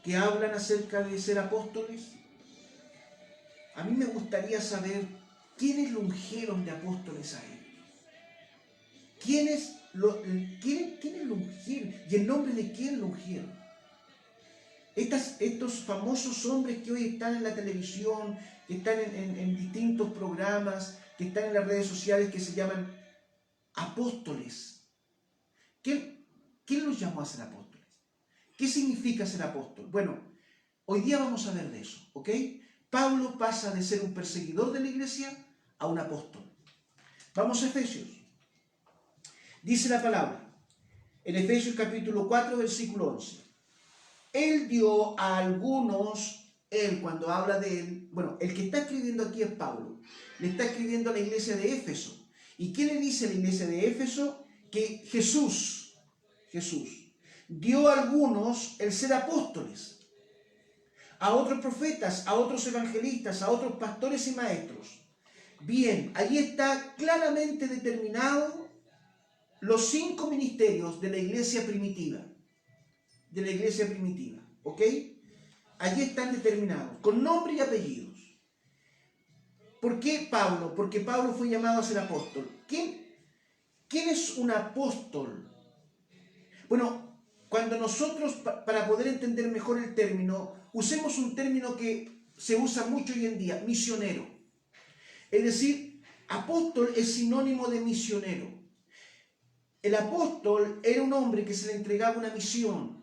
que hablan acerca de ser apóstoles. A mí me gustaría saber quiénes lo ungieron de apóstoles a él. ¿Quiénes lo ungieron? ¿Y en nombre de quién lo ungieron? Estos famosos hombres que hoy están en la televisión, que están en distintos programas, que están en las redes sociales, que se llaman apóstoles. ¿Quién los llamó a ser apóstoles? ¿Qué significa ser apóstol? Bueno, hoy día vamos a ver de eso, ¿ok? Pablo pasa de ser un perseguidor de la iglesia a un apóstol. Vamos a Efesios. Dice la palabra, en Efesios capítulo 4, versículo 11. Él dio a algunos, él cuando habla de él, bueno, el que está escribiendo aquí es Pablo, le está escribiendo a la iglesia de Éfeso. ¿Y qué le dice a la iglesia de Éfeso? Que Jesús dio a algunos el ser apóstoles, a otros profetas, a otros evangelistas, a otros pastores y maestros. Bien, allí está claramente determinado los 5 ministerios de la iglesia primitiva. ¿Ok? Allí están determinados, con nombre y apellidos. ¿Por qué Pablo? Porque Pablo fue llamado a ser apóstol. ¿Quién es un apóstol? Bueno, cuando nosotros, para poder entender mejor el término, usemos un término que se usa mucho hoy en día, misionero. Es decir, apóstol es sinónimo de misionero. El apóstol era un hombre que se le entregaba una misión.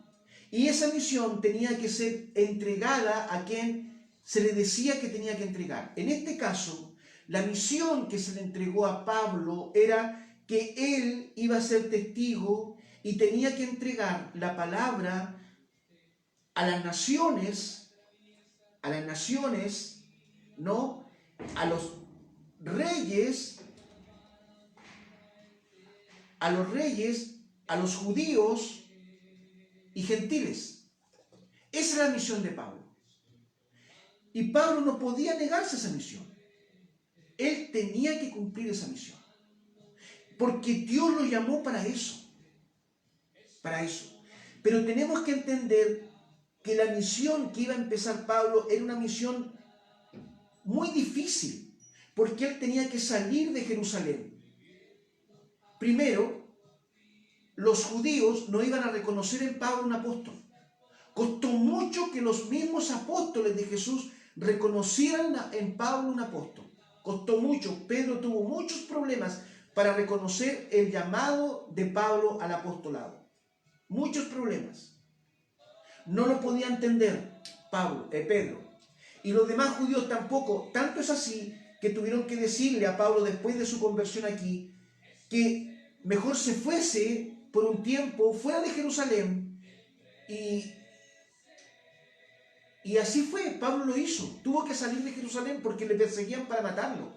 Y esa misión tenía que ser entregada a quien se le decía que tenía que entregar. En este caso, la misión que se le entregó a Pablo era que él iba a ser testigo y tenía que entregar la palabra a las naciones, ¿no? A los reyes, a los judíos y gentiles. Esa era la misión de Pablo. Y Pablo no podía negarse a esa misión. Él tenía que cumplir esa misión. Porque Dios lo llamó para eso. Para eso. Pero tenemos que entender que la misión que iba a empezar Pablo era una misión muy difícil. Porque él tenía que salir de Jerusalén. Primero, los judíos no iban a reconocer en Pablo un apóstol. Costó mucho que los mismos apóstoles de Jesús reconocieran en Pablo un apóstol. Costó mucho. Pedro tuvo muchos problemas para reconocer el llamado de Pablo al apostolado. Muchos problemas. No lo podía entender Pedro. Y los demás judíos tampoco. Tanto es así que tuvieron que decirle a Pablo después de su conversión aquí que mejor se fuese por un tiempo fuera de Jerusalén y Y así fue, Pablo lo hizo. Tuvo que salir de Jerusalén porque le perseguían para matarlo.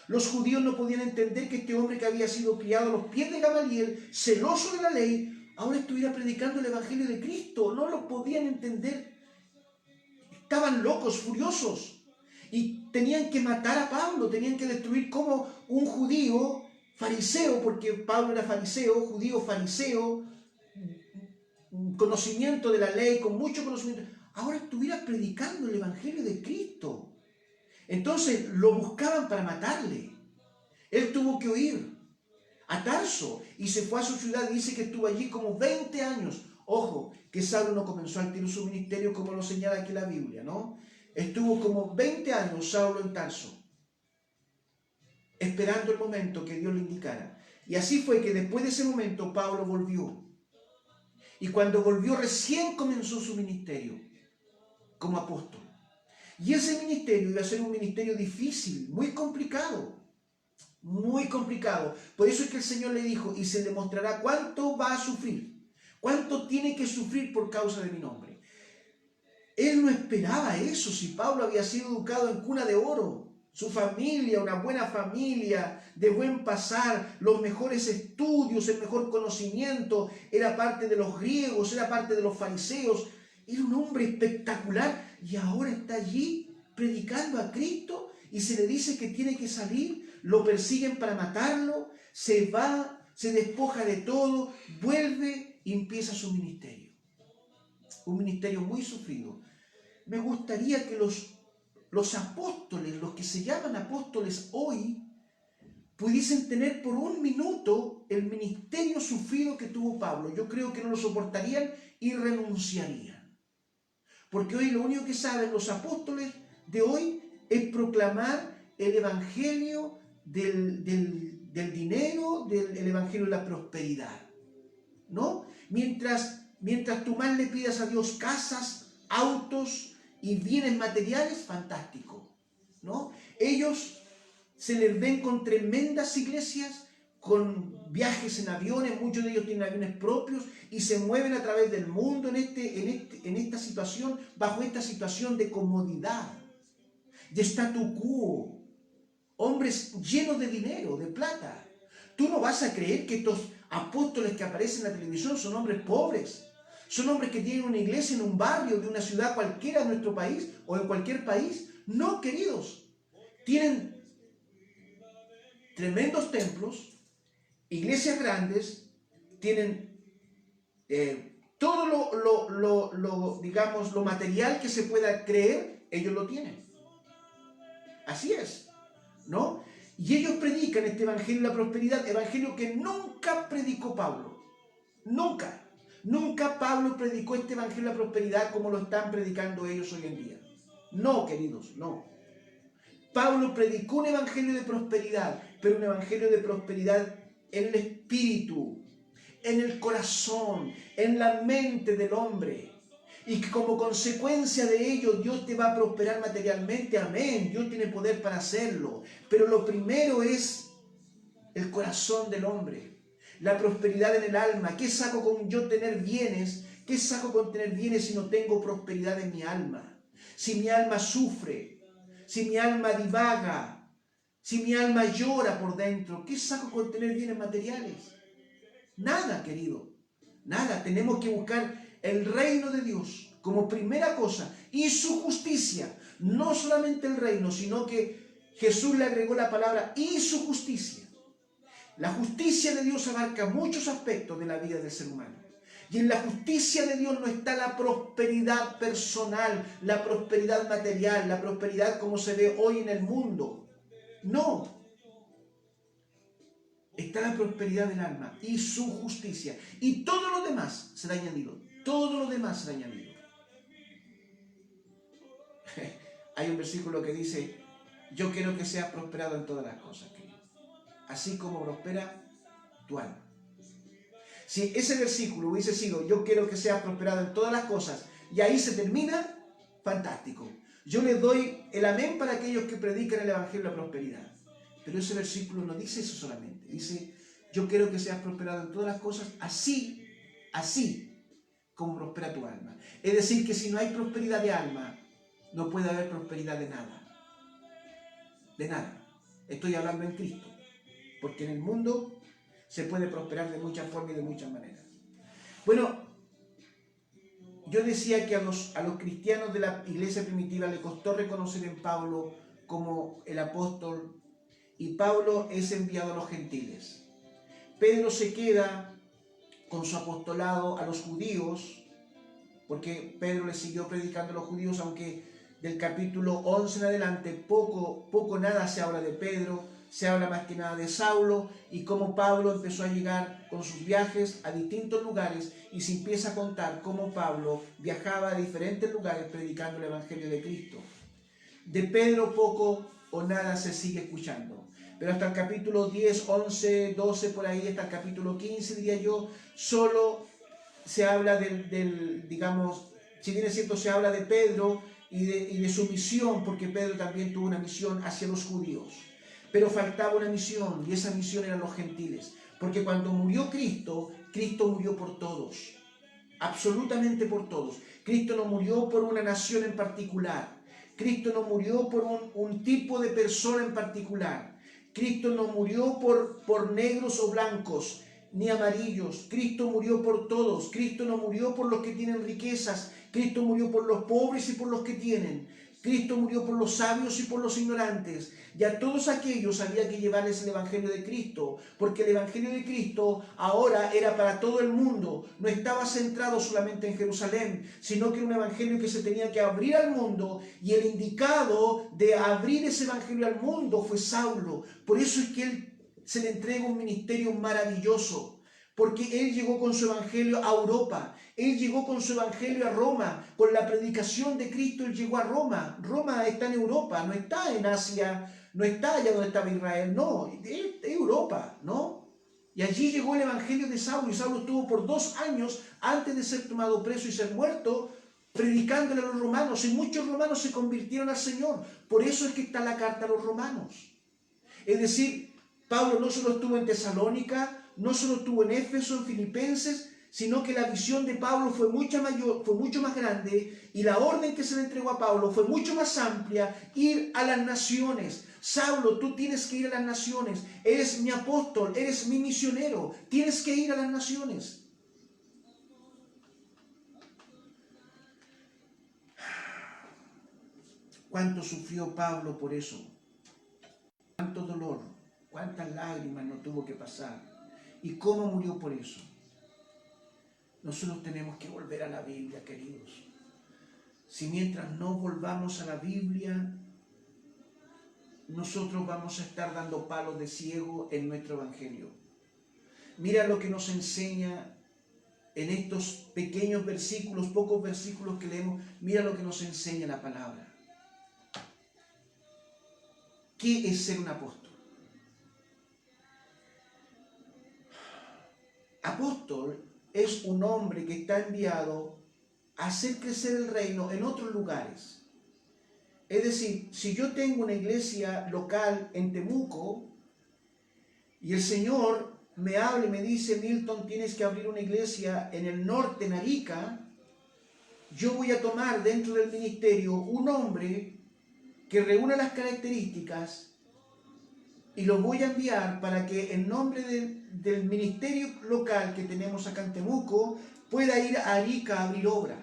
Los judíos no podían entender que este hombre que había sido criado a los pies de Gamaliel, celoso de la ley, ahora estuviera predicando el evangelio de Cristo. No lo podían entender. Estaban locos, furiosos. Y tenían que matar a Pablo, tenían que destruir como un judío fariseo, porque Pablo era fariseo, judío fariseo, conocimiento de la ley, con mucho conocimiento, ahora estuviera predicando el evangelio de Cristo. Entonces lo buscaban para matarle. Él tuvo que huir a Tarso y se fue a su ciudad. Dice que estuvo allí como 20 años. Ojo, que Saulo no comenzó al tiro su ministerio como lo señala aquí la Biblia, ¿no? Estuvo como 20 años Saulo en Tarso, esperando el momento que Dios le indicara. Y así fue que después de ese momento Pablo volvió. Y cuando volvió recién comenzó su ministerio como apóstol. Y ese ministerio iba a ser un ministerio difícil, muy complicado. Muy complicado. Por eso es que el Señor le dijo, y se le mostrará cuánto va a sufrir. Cuánto tiene que sufrir por causa de mi nombre. Él no esperaba eso, si Pablo había sido educado en cuna de oro. Su familia, una buena familia, de buen pasar, los mejores estudios, el mejor conocimiento, era parte de los griegos, era parte de los fariseos, era un hombre espectacular y ahora está allí predicando a Cristo y se le dice que tiene que salir, lo persiguen para matarlo, se va, se despoja de todo, vuelve y empieza su ministerio. Un ministerio muy sufrido. Me gustaría que los apóstoles, los que se llaman apóstoles hoy, pudiesen tener por un minuto el ministerio sufrido que tuvo Pablo. Yo creo que no lo soportarían y renunciarían. Porque hoy lo único que saben los apóstoles de hoy es proclamar el evangelio del dinero, el evangelio de la prosperidad, ¿no? Mientras tú más le pidas a Dios casas, autos y bienes materiales, fantástico, ¿no? Ellos se les ven con tremendas iglesias, con viajes en aviones, muchos de ellos tienen aviones propios y se mueven a través del mundo en esta situación, bajo esta situación de comodidad, de statu quo, hombres llenos de dinero, de plata. Tú no vas a creer que estos apóstoles que aparecen en la televisión son hombres pobres. Son hombres que tienen una iglesia en un barrio de una ciudad cualquiera de nuestro país o en cualquier país. No, queridos. Tienen tremendos templos, iglesias grandes, tienen todo digamos, lo material que se pueda creer, ellos lo tienen. Así es, ¿no? Y ellos predican este evangelio de la prosperidad, evangelio que nunca predicó Pablo. Nunca. Nunca Pablo predicó este evangelio de la prosperidad como lo están predicando ellos hoy en día. No, queridos, no. Pablo predicó un evangelio de prosperidad, pero un evangelio de prosperidad en el espíritu, en el corazón, en la mente del hombre. Y que como consecuencia de ello Dios te va a prosperar materialmente, amén. Dios tiene poder para hacerlo. Pero lo primero es el corazón del hombre. La prosperidad en el alma. ¿Qué saco con yo tener bienes? ¿Qué saco con tener bienes si no tengo prosperidad en mi alma? Si mi alma sufre, si mi alma divaga, si mi alma llora por dentro, ¿qué saco con tener bienes materiales? Nada, querido, nada. Tenemos que buscar el reino de Dios como primera cosa y su justicia. No solamente el reino, sino que Jesús le agregó la palabra y su justicia. La justicia de Dios abarca muchos aspectos de la vida del ser humano. Y en la justicia de Dios no está la prosperidad personal, la prosperidad material, la prosperidad como se ve hoy en el mundo. No. Está la prosperidad del alma y su justicia. Y todo lo demás será añadido. Todo lo demás será añadido. Hay un versículo que dice, yo quiero que seas prosperado en todas las cosas, querido, así como prospera tu alma. Si ese versículo hubiese sido, yo quiero que seas prosperado en todas las cosas, y ahí se termina, fantástico. Yo les doy el amén para aquellos que predican el evangelio de la prosperidad. Pero ese versículo no dice eso solamente. Dice, yo quiero que seas prosperado en todas las cosas, así como prospera tu alma. Es decir, que si no hay prosperidad de alma, no puede haber prosperidad de nada. De nada. Estoy hablando en Cristo. Porque en el mundo se puede prosperar de muchas formas y de muchas maneras. Bueno, yo decía que a los cristianos de la iglesia primitiva le costó reconocer en Pablo como el apóstol, y Pablo es enviado a los gentiles. Pedro se queda con su apostolado a los judíos, porque Pedro le siguió predicando a los judíos, aunque del capítulo 11 en adelante poco nada se habla de Pedro, se habla más que nada de Saulo y cómo Pablo empezó a llegar con sus viajes a distintos lugares, y se empieza a contar cómo Pablo viajaba a diferentes lugares predicando el evangelio de Cristo. De Pedro poco o nada se sigue escuchando, pero hasta el capítulo 10, 11, 12 por ahí, hasta el capítulo 15 diría yo, solo se habla digamos, si bien es cierto, se habla de Pedro y de su misión, porque Pedro también tuvo una misión hacia los judíos. Pero faltaba una misión, y esa misión eran los gentiles. Porque cuando murió Cristo, Cristo murió por todos. Absolutamente por todos. Cristo no murió por una nación en particular. Cristo no murió por un tipo de persona en particular. Cristo no murió por negros o blancos, ni amarillos. Cristo murió por todos. Cristo no murió por los que tienen riquezas. Cristo murió por los pobres y por los que tienen. Cristo murió por los sabios y por los ignorantes. Y a todos aquellos había que llevarles el evangelio de Cristo, porque el evangelio de Cristo ahora era para todo el mundo. No estaba centrado solamente en Jerusalén, sino que era un evangelio que se tenía que abrir al mundo, y el indicado de abrir ese evangelio al mundo fue Saulo. Por eso es que él se le entrega un ministerio maravilloso, porque él llegó con su evangelio a Europa. Él llegó con su evangelio a Roma. Con la predicación de Cristo él llegó a Roma. Roma está en Europa, no está en Asia, no está allá donde estaba Israel, no, es Europa, ¿no? Y allí llegó el evangelio de Saulo, y Saulo estuvo por 2 años antes de ser tomado preso y ser muerto, predicándole a los romanos, y muchos romanos se convirtieron al Señor. Por eso es que está la carta a los romanos. Es decir, Pablo no solo estuvo en Tesalónica, no solo estuvo en Éfeso, en Filipenses, sino que la visión de Pablo fue mucho más grande, y la orden que se le entregó a Pablo fue mucho más amplia: ir a las naciones. Saulo, tú tienes que ir a las naciones, eres mi apóstol, eres mi misionero, tienes que ir a las naciones. ¿Cuánto sufrió Pablo por eso? ¿Cuánto dolor? ¿Cuántas lágrimas no tuvo que pasar? ¿Y cómo murió por eso? Nosotros tenemos que volver a la Biblia, queridos. Si mientras no volvamos a la Biblia, nosotros vamos a estar dando palos de ciego en nuestro evangelio. Mira lo que nos enseña en estos pequeños versículos, pocos versículos que leemos. Mira lo que nos enseña la palabra. ¿Qué es ser un apóstol? Apóstol es un hombre que está enviado a hacer crecer el reino en otros lugares. Es decir, si yo tengo una iglesia local en Temuco y el Señor me habla y me dice: Milton, tienes que abrir una iglesia en el norte, en Arica, yo voy a tomar dentro del ministerio un hombre que reúna las características y lo voy a enviar para que en nombre del ministerio local que tenemos acá en Temuco pueda ir a Arica a abrir obra.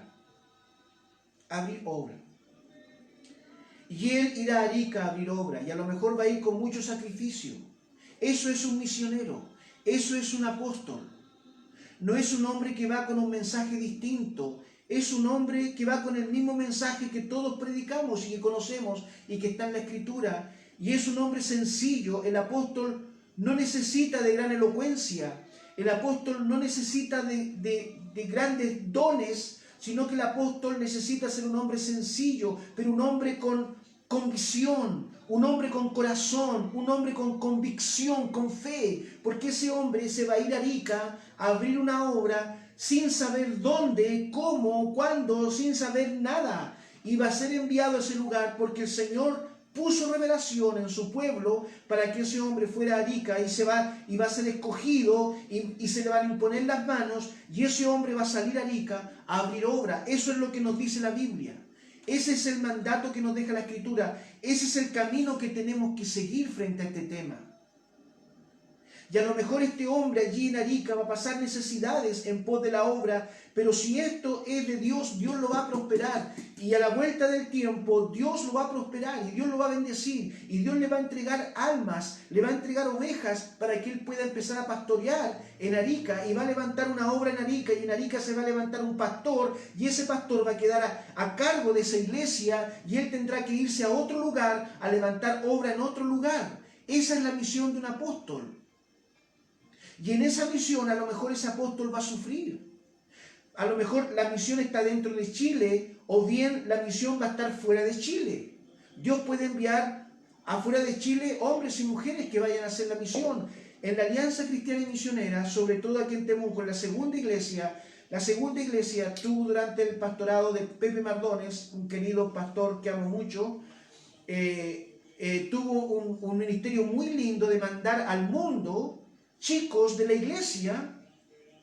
Y él irá a Arica a abrir obra, y a lo mejor va a ir con mucho sacrificio. Eso es un misionero, eso es un apóstol. No es un hombre que va con un mensaje distinto, es un hombre que va con el mismo mensaje que todos predicamos y que conocemos y que está en la Escritura. Y es un hombre sencillo. El apóstol no necesita de gran elocuencia, el apóstol no necesita de grandes dones, sino que el apóstol necesita ser un hombre sencillo, pero un hombre con visión, un hombre con corazón, un hombre con convicción, con fe, porque ese hombre se va a ir a Arica a abrir una obra sin saber dónde, cómo, cuándo, sin saber nada, y va a ser enviado a ese lugar porque el Señor puso revelación en su pueblo para que ese hombre fuera a Arica, y va a ser escogido, y se le van a imponer las manos, y ese hombre va a salir a Arica a abrir obra. Eso es lo que nos dice la Biblia. Ese es el mandato que nos deja la Escritura. Ese es el camino que tenemos que seguir frente a este tema. Y a lo mejor este hombre allí en Arica va a pasar necesidades en pos de la obra, pero si esto es de Dios, Dios lo va a prosperar. Y a la vuelta del tiempo, Dios lo va a prosperar y Dios lo va a bendecir. Y Dios le va a entregar almas, le va a entregar ovejas para que él pueda empezar a pastorear en Arica. Y va a levantar una obra en Arica, y en Arica se va a levantar un pastor, y ese pastor va a quedar a cargo de esa iglesia, y él tendrá que irse a otro lugar a levantar obra en otro lugar. Esa es la misión de un apóstol. Y en esa misión a lo mejor ese apóstol va a sufrir. A lo mejor la misión está dentro de Chile, o bien la misión va a estar fuera de Chile. Dios puede enviar afuera de Chile hombres y mujeres que vayan a hacer la misión. En la Alianza Cristiana y Misionera, sobre todo aquí en Temuco, en la segunda iglesia tuvo durante el pastorado de Pepe Mardones, un querido pastor que amo mucho, tuvo un ministerio muy lindo de mandar al mundo chicos de la iglesia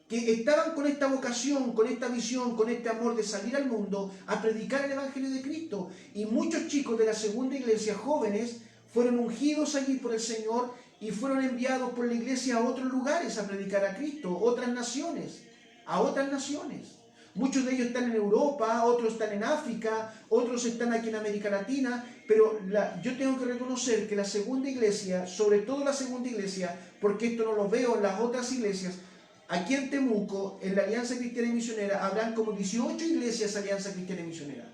que estaban con esta vocación, con esta visión, con este amor de salir al mundo a predicar el Evangelio de Cristo. Y muchos chicos de la segunda iglesia, jóvenes, fueron ungidos allí por el Señor y fueron enviados por la iglesia a otros lugares a predicar a Cristo, a otras naciones. Muchos de ellos están en Europa, otros están en África, otros están aquí en América Latina, pero yo tengo que reconocer que la segunda iglesia, sobre todo la segunda iglesia, porque esto no lo veo en las otras iglesias, aquí en Temuco, en la Alianza Cristiana y Misionera, habrán como 18 iglesias Alianza Cristiana y Misionera.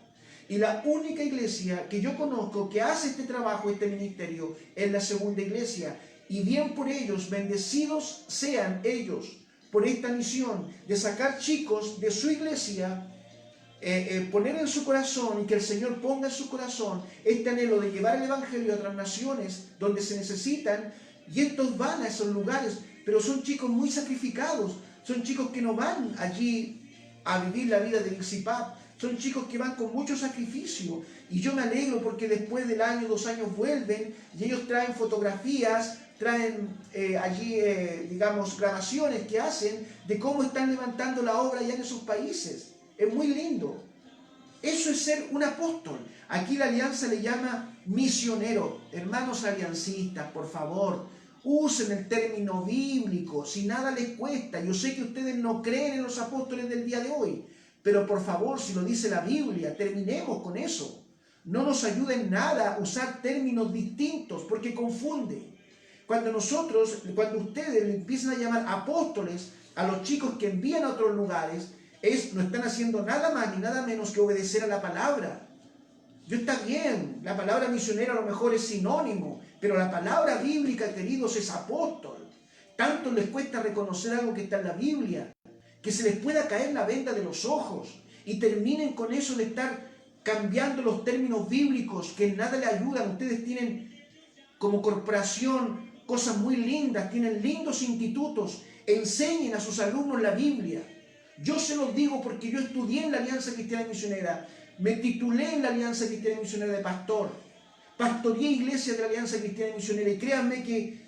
Y la única iglesia que yo conozco que hace este trabajo, este ministerio, es la segunda iglesia. Y bien por ellos, bendecidos sean ellos por esta misión de sacar chicos de su iglesia, poner en su corazón y que el Señor ponga en su corazón este anhelo de llevar el Evangelio a otras naciones donde se necesitan, y estos van a esos lugares, pero son chicos muy sacrificados, son chicos que no van allí a vivir la vida del ICIPAP, son chicos que van con mucho sacrificio, y yo me alegro porque después del año, 2 años vuelven y ellos traen fotografías, traen digamos, grabaciones que hacen de cómo están levantando la obra allá en esos países. Es muy lindo. Eso es ser un apóstol. Aquí la alianza le llama misionero. Hermanos aliancistas, por favor, usen el término bíblico, si nada les cuesta. Yo sé que ustedes no creen en los apóstoles del día de hoy, pero por favor, si lo dice la Biblia, terminemos con eso. No nos ayuda en nada a usar términos distintos, porque confunde. Cuando ustedes le empiezan a llamar apóstoles a los chicos que envían a otros lugares, no están haciendo nada más ni nada menos que obedecer a la palabra. Yo está bien, la palabra misionero a lo mejor es sinónimo, pero la palabra bíblica, queridos, es apóstol. Tanto les cuesta reconocer algo que está en la Biblia, que se les pueda caer la venda de los ojos y terminen con eso de estar cambiando los términos bíblicos que en nada le ayudan. Ustedes tienen como corporación cosas muy lindas, tienen lindos institutos, enseñen a sus alumnos la Biblia. Yo se los digo porque yo estudié en la Alianza Cristiana y Misionera, me titulé en la Alianza Cristiana y Misionera de pastor, pastoreé iglesias de la Alianza Cristiana y Misionera, y créanme que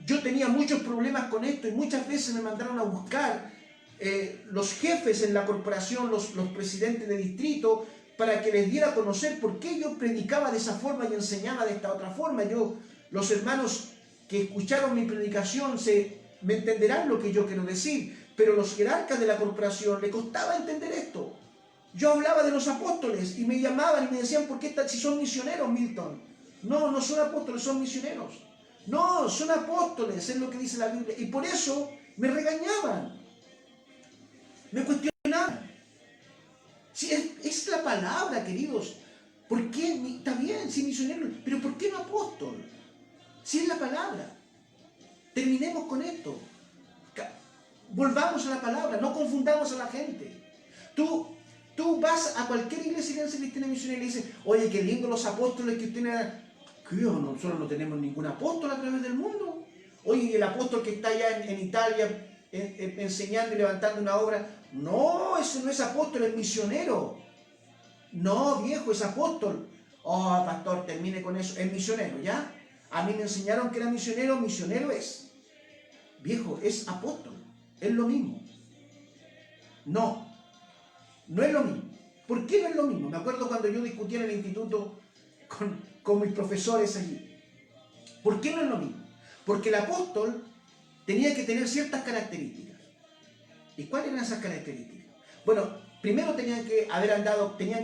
yo tenía muchos problemas con esto y muchas veces me mandaron a buscar los jefes en la corporación, los presidentes de distrito, para que les diera a conocer por qué yo predicaba de esa forma y enseñaba de esta otra forma. Los hermanos que escucharon mi predicación me entenderán lo que yo quiero decir, pero los jerarcas de la corporación les costaba entender esto. Yo hablaba de los apóstoles y me llamaban y me decían, ¿por qué si son misioneros, Milton? No, no son apóstoles, son misioneros. No, son apóstoles, es lo que dice la Biblia. Y por eso me regañaban, me cuestionaban. Si es la palabra, queridos. ¿Por qué? Está bien, sí, misionero, pero ¿por qué no apóstol? Si es la palabra. Terminemos con esto. Volvamos a la palabra, no confundamos a la gente. Tú vas a cualquier iglesia cristiana misionera y le dices, oye, qué lindo los apóstoles que tienen. ¿Qué? Nosotros no tenemos ningún apóstol a través del mundo. Oye, el apóstol que está allá en Italia enseñando y levantando una obra. No, eso no es apóstol, es misionero. No, viejo, es apóstol. Oh, pastor, termine con eso. Es misionero, ¿ya? A mí me enseñaron que era misionero, misionero es. Viejo, es apóstol. Es lo mismo. No, no es lo mismo. ¿Por qué no es lo mismo? Me acuerdo cuando yo discutía en el instituto con mis profesores allí. ¿Por qué no es lo mismo? Porque el apóstol tenía que tener ciertas características. ¿Y cuáles eran esas características? Bueno, primero tenían que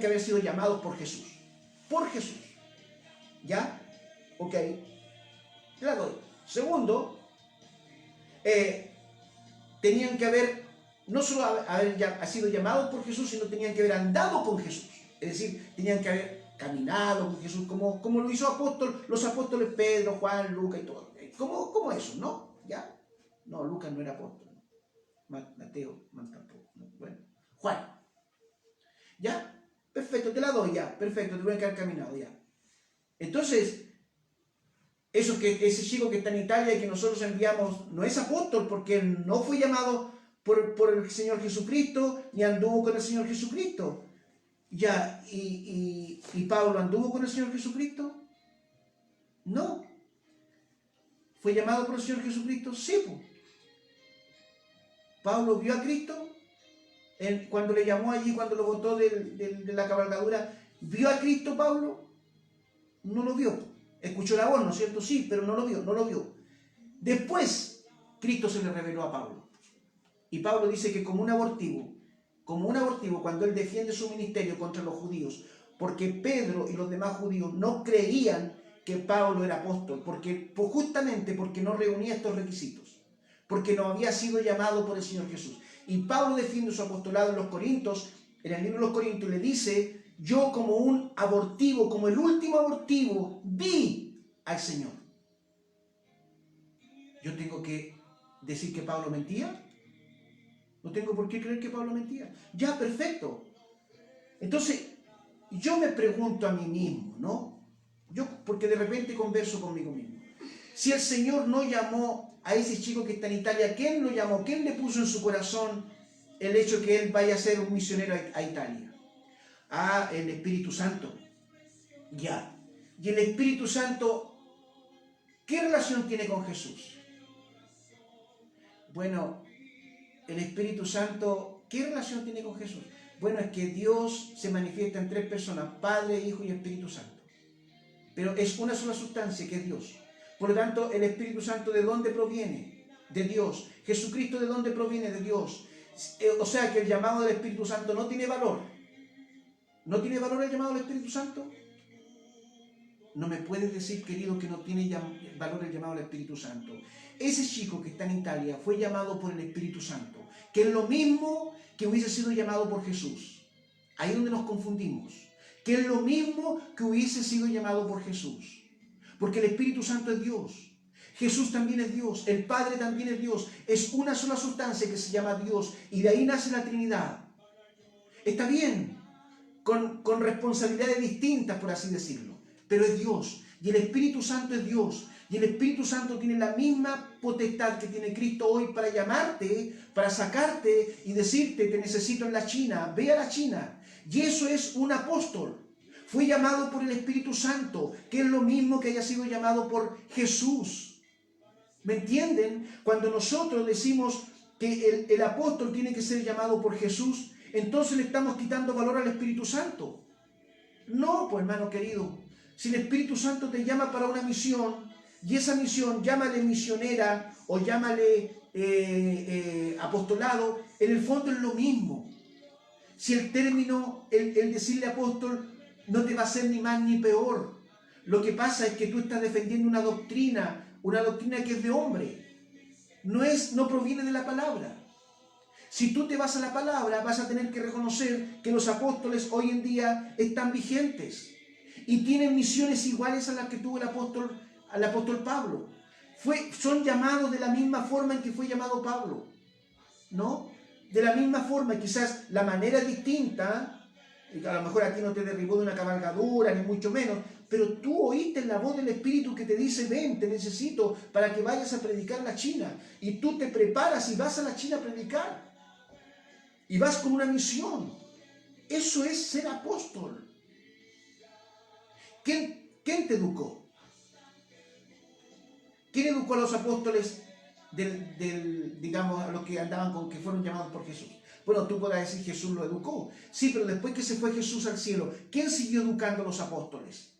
haber sido llamados por Jesús. Por Jesús. ¿Ya? Ok. Te la doy. Segundo, tenían que haber, no solo haber sido llamados por Jesús, sino tenían que haber andado con Jesús. Es decir, tenían que haber caminado con Jesús, como lo hizo los apóstoles Pedro, Juan, Lucas y todo. ¿Cómo eso? ¿No? ¿Ya? No, Lucas no era apóstol. Mateo, tampoco. Bueno, Juan. ¿Ya? Perfecto, te la doy ya. Perfecto, te voy a quedar caminado ya. Entonces, ese chico que está en Italia y que nosotros enviamos no es apóstol porque él no fue llamado por el Señor Jesucristo ni anduvo con el Señor Jesucristo. Ya, ¿y Pablo anduvo con el Señor Jesucristo? No. ¿Fue llamado por el Señor Jesucristo? Sí, pues. Pablo vio a Cristo cuando le llamó allí, cuando lo botó de la cabalgadura. ¿Vio a Cristo Pablo? No lo vio. Escuchó la voz, ¿no es cierto? Sí, pero no lo vio. Después, Cristo se le reveló a Pablo. Y Pablo dice que como un abortivo, cuando él defiende su ministerio contra los judíos, porque Pedro y los demás judíos no creían que Pablo era apóstol, justamente porque no reunía estos requisitos, porque no había sido llamado por el Señor Jesús. Y Pablo defiende su apostolado en los Corintios, en el libro de los Corintios, y le dice: yo como un abortivo, como el último abortivo, vi al Señor. ¿Yo tengo que decir que Pablo mentía? No tengo por qué creer que Pablo mentía. Ya, perfecto. Entonces, yo me pregunto a mí mismo, ¿no? Porque de repente converso conmigo mismo. Si el Señor no llamó a ese chico que está en Italia, ¿quién lo llamó? ¿Quién le puso en su corazón el hecho que él vaya a ser un misionero a Italia? Ah, el Espíritu Santo. Ya. Y el Espíritu Santo, ¿qué relación tiene con Jesús? Bueno, el Espíritu Santo, ¿qué relación tiene con Jesús? Bueno, es que Dios se manifiesta en tres personas: Padre, Hijo y Espíritu Santo. Pero es una sola sustancia, que es Dios. Por lo tanto, el Espíritu Santo, ¿de dónde proviene? De Dios. Jesucristo, ¿de dónde proviene? De Dios. O sea que el llamado del Espíritu Santo no tiene valor. ¿No tiene valor el llamado del Espíritu Santo? No me puedes decir, querido, que no tiene valor el llamado del Espíritu Santo. Ese chico que está en Italia fue llamado por el Espíritu Santo, que es lo mismo que hubiese sido llamado por Jesús. Ahí es donde nos confundimos. Que es lo mismo que hubiese sido llamado por Jesús. Porque el Espíritu Santo es Dios. Jesús también es Dios. El Padre también es Dios. Es una sola sustancia que se llama Dios. Y de ahí nace la Trinidad. Está bien, con responsabilidades distintas, por así decirlo. Pero es Dios. Y el Espíritu Santo es Dios. Y el Espíritu Santo tiene la misma potestad que tiene Cristo hoy para llamarte, para sacarte y decirte: te necesito en la China, ve a la China. Y eso es un apóstol. Fue llamado por el Espíritu Santo, que es lo mismo que haya sido llamado por Jesús. ¿Me entienden? Cuando nosotros decimos que el apóstol tiene que ser llamado por Jesús, entonces le estamos quitando valor al Espíritu Santo. No, pues hermano querido, si el Espíritu Santo te llama para una misión, y esa misión, llámale misionera o llámale apostolado, en el fondo es lo mismo. Si el término, el decirle apóstol, no te va a hacer ni más ni peor. Lo que pasa es que tú estás defendiendo una doctrina que es de hombre. No proviene de la palabra. Si tú te vas a la palabra, vas a tener que reconocer que los apóstoles hoy en día están vigentes y tienen misiones iguales a las que tuvo el apóstol Pablo. Son llamados de la misma forma en que fue llamado Pablo, ¿no? De la misma forma, quizás la manera es distinta. A lo mejor a ti no te derribó de una cabalgadura, ni mucho menos, pero tú oíste la voz del Espíritu que te dice: ven, te necesito para que vayas a predicar a la China. Y tú te preparas y vas a la China a predicar. Y vas con una misión. Eso es ser apóstol. ¿Quién te educó? ¿Quién educó a los apóstoles digamos, a los que andaban que fueron llamados por Jesús? Bueno, tú podrás decir Jesús lo educó. Sí, pero después que se fue Jesús al cielo, ¿quién siguió educando a los apóstoles?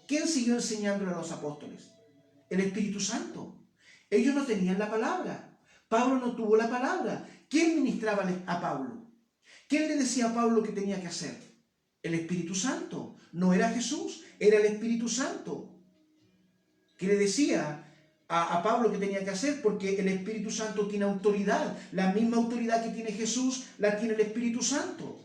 ¿Quién siguió enseñándole a los apóstoles? El Espíritu Santo. Ellos no tenían la palabra. Pablo no tuvo la palabra. ¿Quién ministraba a Pablo? ¿Quién le decía a Pablo lo que tenía que hacer? El Espíritu Santo. No era Jesús, era el Espíritu Santo que le decía a Pablo que tenía que hacer, porque el Espíritu Santo tiene autoridad. La misma autoridad que tiene Jesús la tiene el Espíritu Santo.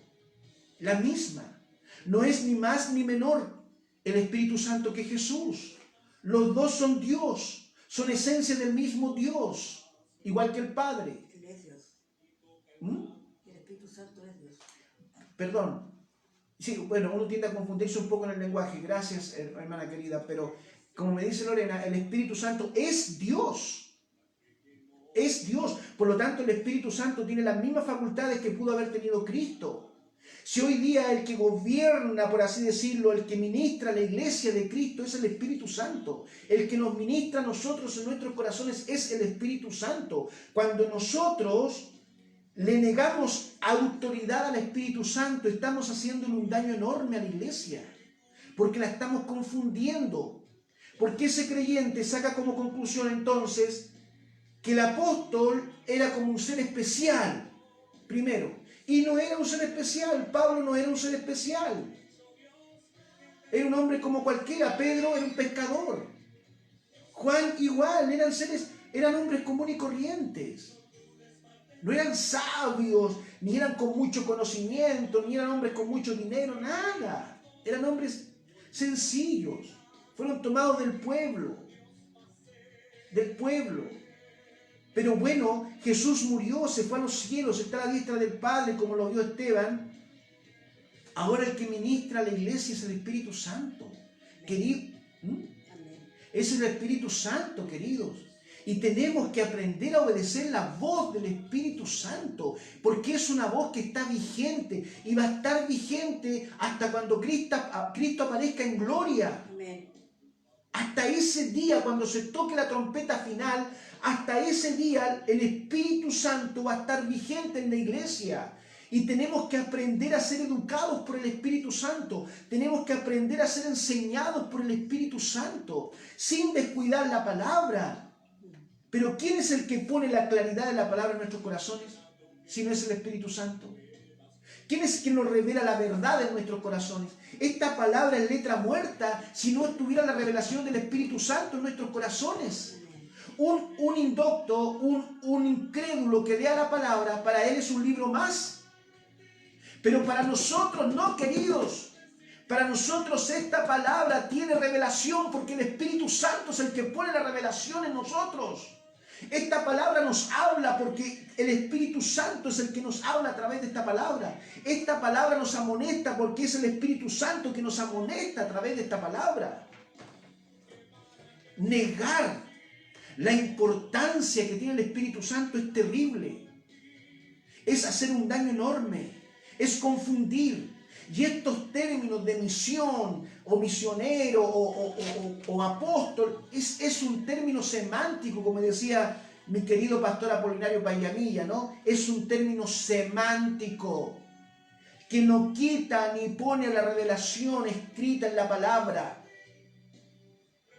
La misma. No es ni más ni menor el Espíritu Santo que Jesús. Los dos son Dios, son esencia del mismo Dios, igual que el Padre. Él es Dios. El Espíritu Santo es Dios. Perdón. Sí, bueno, uno tiende a confundirse un poco en el lenguaje. Gracias, hermana querida, pero como me dice Lorena, el Espíritu Santo es Dios. Es Dios. Por lo tanto, el Espíritu Santo tiene las mismas facultades que pudo haber tenido Cristo. Si hoy día el que gobierna, por así decirlo, el que ministra la iglesia de Cristo es el Espíritu Santo. El que nos ministra a nosotros en nuestros corazones es el Espíritu Santo. Cuando nosotros le negamos autoridad al Espíritu Santo, estamos haciéndole un daño enorme a la iglesia, porque la estamos confundiendo. Porque ese creyente saca como conclusión entonces que el apóstol era como un ser especial, primero. Y no era un ser especial. Pablo no era un ser especial. Era un hombre como cualquiera. Pedro era un pescador. Juan igual. Eran hombres comunes y corrientes. No eran sabios, ni eran con mucho conocimiento, ni eran hombres con mucho dinero, nada. Eran hombres sencillos. Fueron tomados del pueblo. Pero bueno, Jesús murió, se fue a los cielos, está a la diestra del Padre, como lo vio Esteban. Ahora el que ministra a la iglesia es el Espíritu Santo. Es el Espíritu Santo, queridos. Y tenemos que aprender a obedecer la voz del Espíritu Santo, porque es una voz que está vigente y va a estar vigente hasta cuando Cristo aparezca en gloria. Amén. Hasta ese día, cuando se toque la trompeta final, hasta ese día el Espíritu Santo va a estar vigente en la iglesia. Y tenemos que aprender a ser educados por el Espíritu Santo. Tenemos que aprender a ser enseñados por el Espíritu Santo, sin descuidar la palabra. Pero ¿quién es el que pone la claridad de la palabra en nuestros corazones? Si no es el Espíritu Santo. ¿Quién es quien nos revela la verdad en nuestros corazones? Esta palabra es letra muerta si no estuviera la revelación del Espíritu Santo en nuestros corazones. Un indocto, un incrédulo que lea la palabra, para él es un libro más. Pero para nosotros no, queridos. Para nosotros esta palabra tiene revelación porque el Espíritu Santo es el que pone la revelación en nosotros. Esta palabra nos habla porque el Espíritu Santo es el que nos habla a través de esta palabra. Esta palabra nos amonesta porque es el Espíritu Santo que nos amonesta a través de esta palabra. Negar la importancia que tiene el Espíritu Santo es terrible. Es hacer un daño enorme. Es confundir. Y estos términos de misión o misionero o apóstol es un término semántico, como decía mi querido pastor Apolinario Payamilla, ¿no? Es un término semántico que no quita ni pone la revelación escrita en la palabra.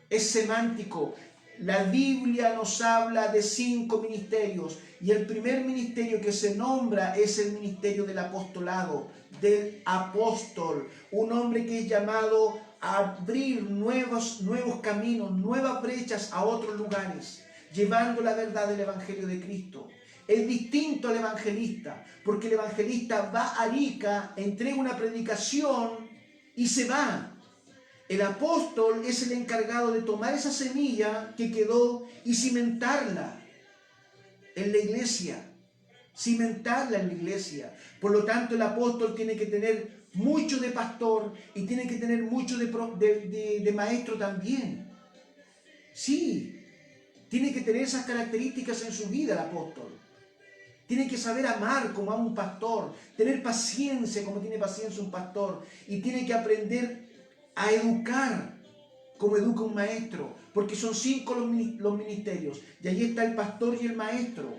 Es semántico. La Biblia nos habla de 5 ministerios y el primer ministerio que se nombra es el ministerio del apostolado, del apóstol, un hombre que es llamado a abrir nuevos caminos, nuevas brechas a otros lugares, llevando la verdad del Evangelio de Cristo. Es distinto al evangelista, porque el evangelista va a Arica, entrega una predicación y se va. El apóstol es el encargado de tomar esa semilla que quedó y cimentarla en la iglesia. Cimentarla en la iglesia. Por lo tanto, el apóstol tiene que tener mucho de pastor y tiene que tener mucho de maestro también. Sí, tiene que tener esas características en su vida el apóstol. Tiene que saber amar como ama un pastor, tener paciencia como tiene paciencia un pastor, y tiene que aprender a educar como educa un maestro, porque son 5 los ministerios, y ahí está el pastor y el maestro.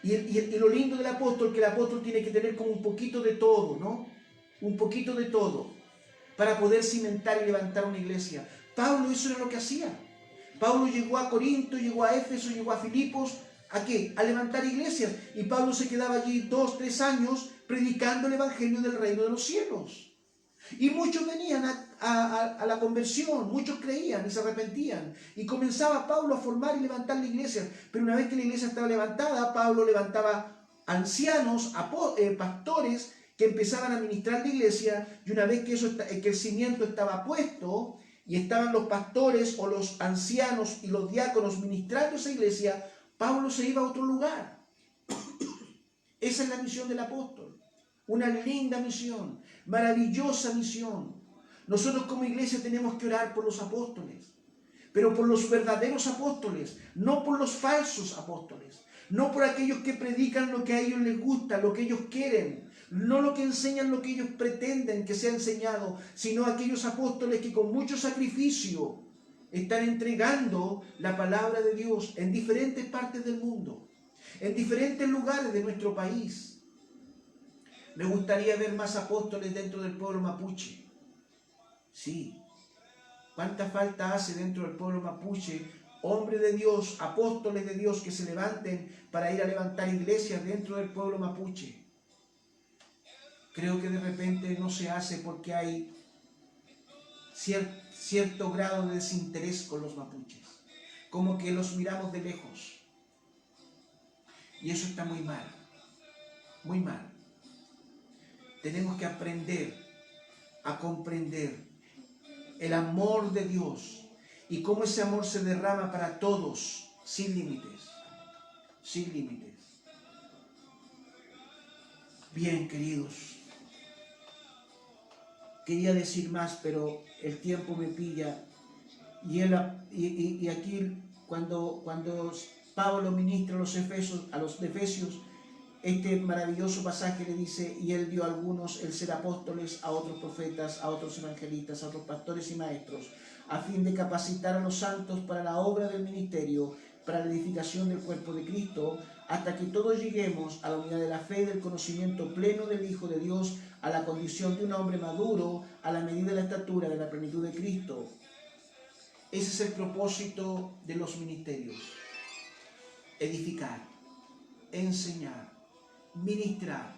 Y lo lindo del apóstol, que el apóstol tiene que tener como un poquito de todo, ¿no? Un poquito de todo, para poder cimentar y levantar una iglesia. Pablo eso era lo que hacía. Pablo llegó a Corinto, llegó a Éfeso, llegó a Filipos, ¿a qué? A levantar iglesias. Y Pablo se quedaba allí 2, 3 años predicando el evangelio del reino de los cielos. Y muchos venían a la conversión, muchos creían y se arrepentían. Y comenzaba Pablo a formar y levantar la iglesia. Pero una vez que la iglesia estaba levantada, Pablo levantaba ancianos, pastores que empezaban a ministrar la iglesia. Y una vez que el cimiento estaba puesto y estaban los pastores o los ancianos y los diáconos ministrando esa iglesia, Pablo se iba a otro lugar. Esa es la misión del apóstol. Una linda misión, maravillosa misión. Nosotros como iglesia tenemos que orar por los apóstoles, pero por los verdaderos apóstoles, no por los falsos apóstoles, no por aquellos que predican lo que a ellos les gusta, lo que ellos quieren, no lo que enseñan lo que ellos pretenden que sea enseñado, sino aquellos apóstoles que con mucho sacrificio están entregando la palabra de Dios en diferentes partes del mundo, en diferentes lugares de nuestro país. Me gustaría ver más apóstoles dentro del pueblo mapuche. Sí. ¿Cuánta falta hace dentro del pueblo mapuche hombres de Dios, apóstoles de Dios que se levanten para ir a levantar iglesias dentro del pueblo mapuche? Creo que de repente no se hace porque hay cierto grado de desinterés con los mapuches. Como que los miramos de lejos. Y eso está muy mal. Muy mal. Tenemos que aprender a comprender el amor de Dios y cómo ese amor se derrama para todos, sin límites, sin límites. Bien, queridos, quería decir más, pero el tiempo me pilla. Y aquí, cuando Pablo ministra a los Efesios, este maravilloso pasaje le dice: y él dio a algunos el ser apóstoles, a otros profetas, a otros evangelistas, a otros pastores y maestros, a fin de capacitar a los santos para la obra del ministerio, para la edificación del cuerpo de Cristo, hasta que todos lleguemos a la unidad de la fe y del conocimiento pleno del Hijo de Dios, a la condición de un hombre maduro, a la medida de la estatura de la plenitud de Cristo. Ese es el propósito de los ministerios: edificar, enseñar, ministrar.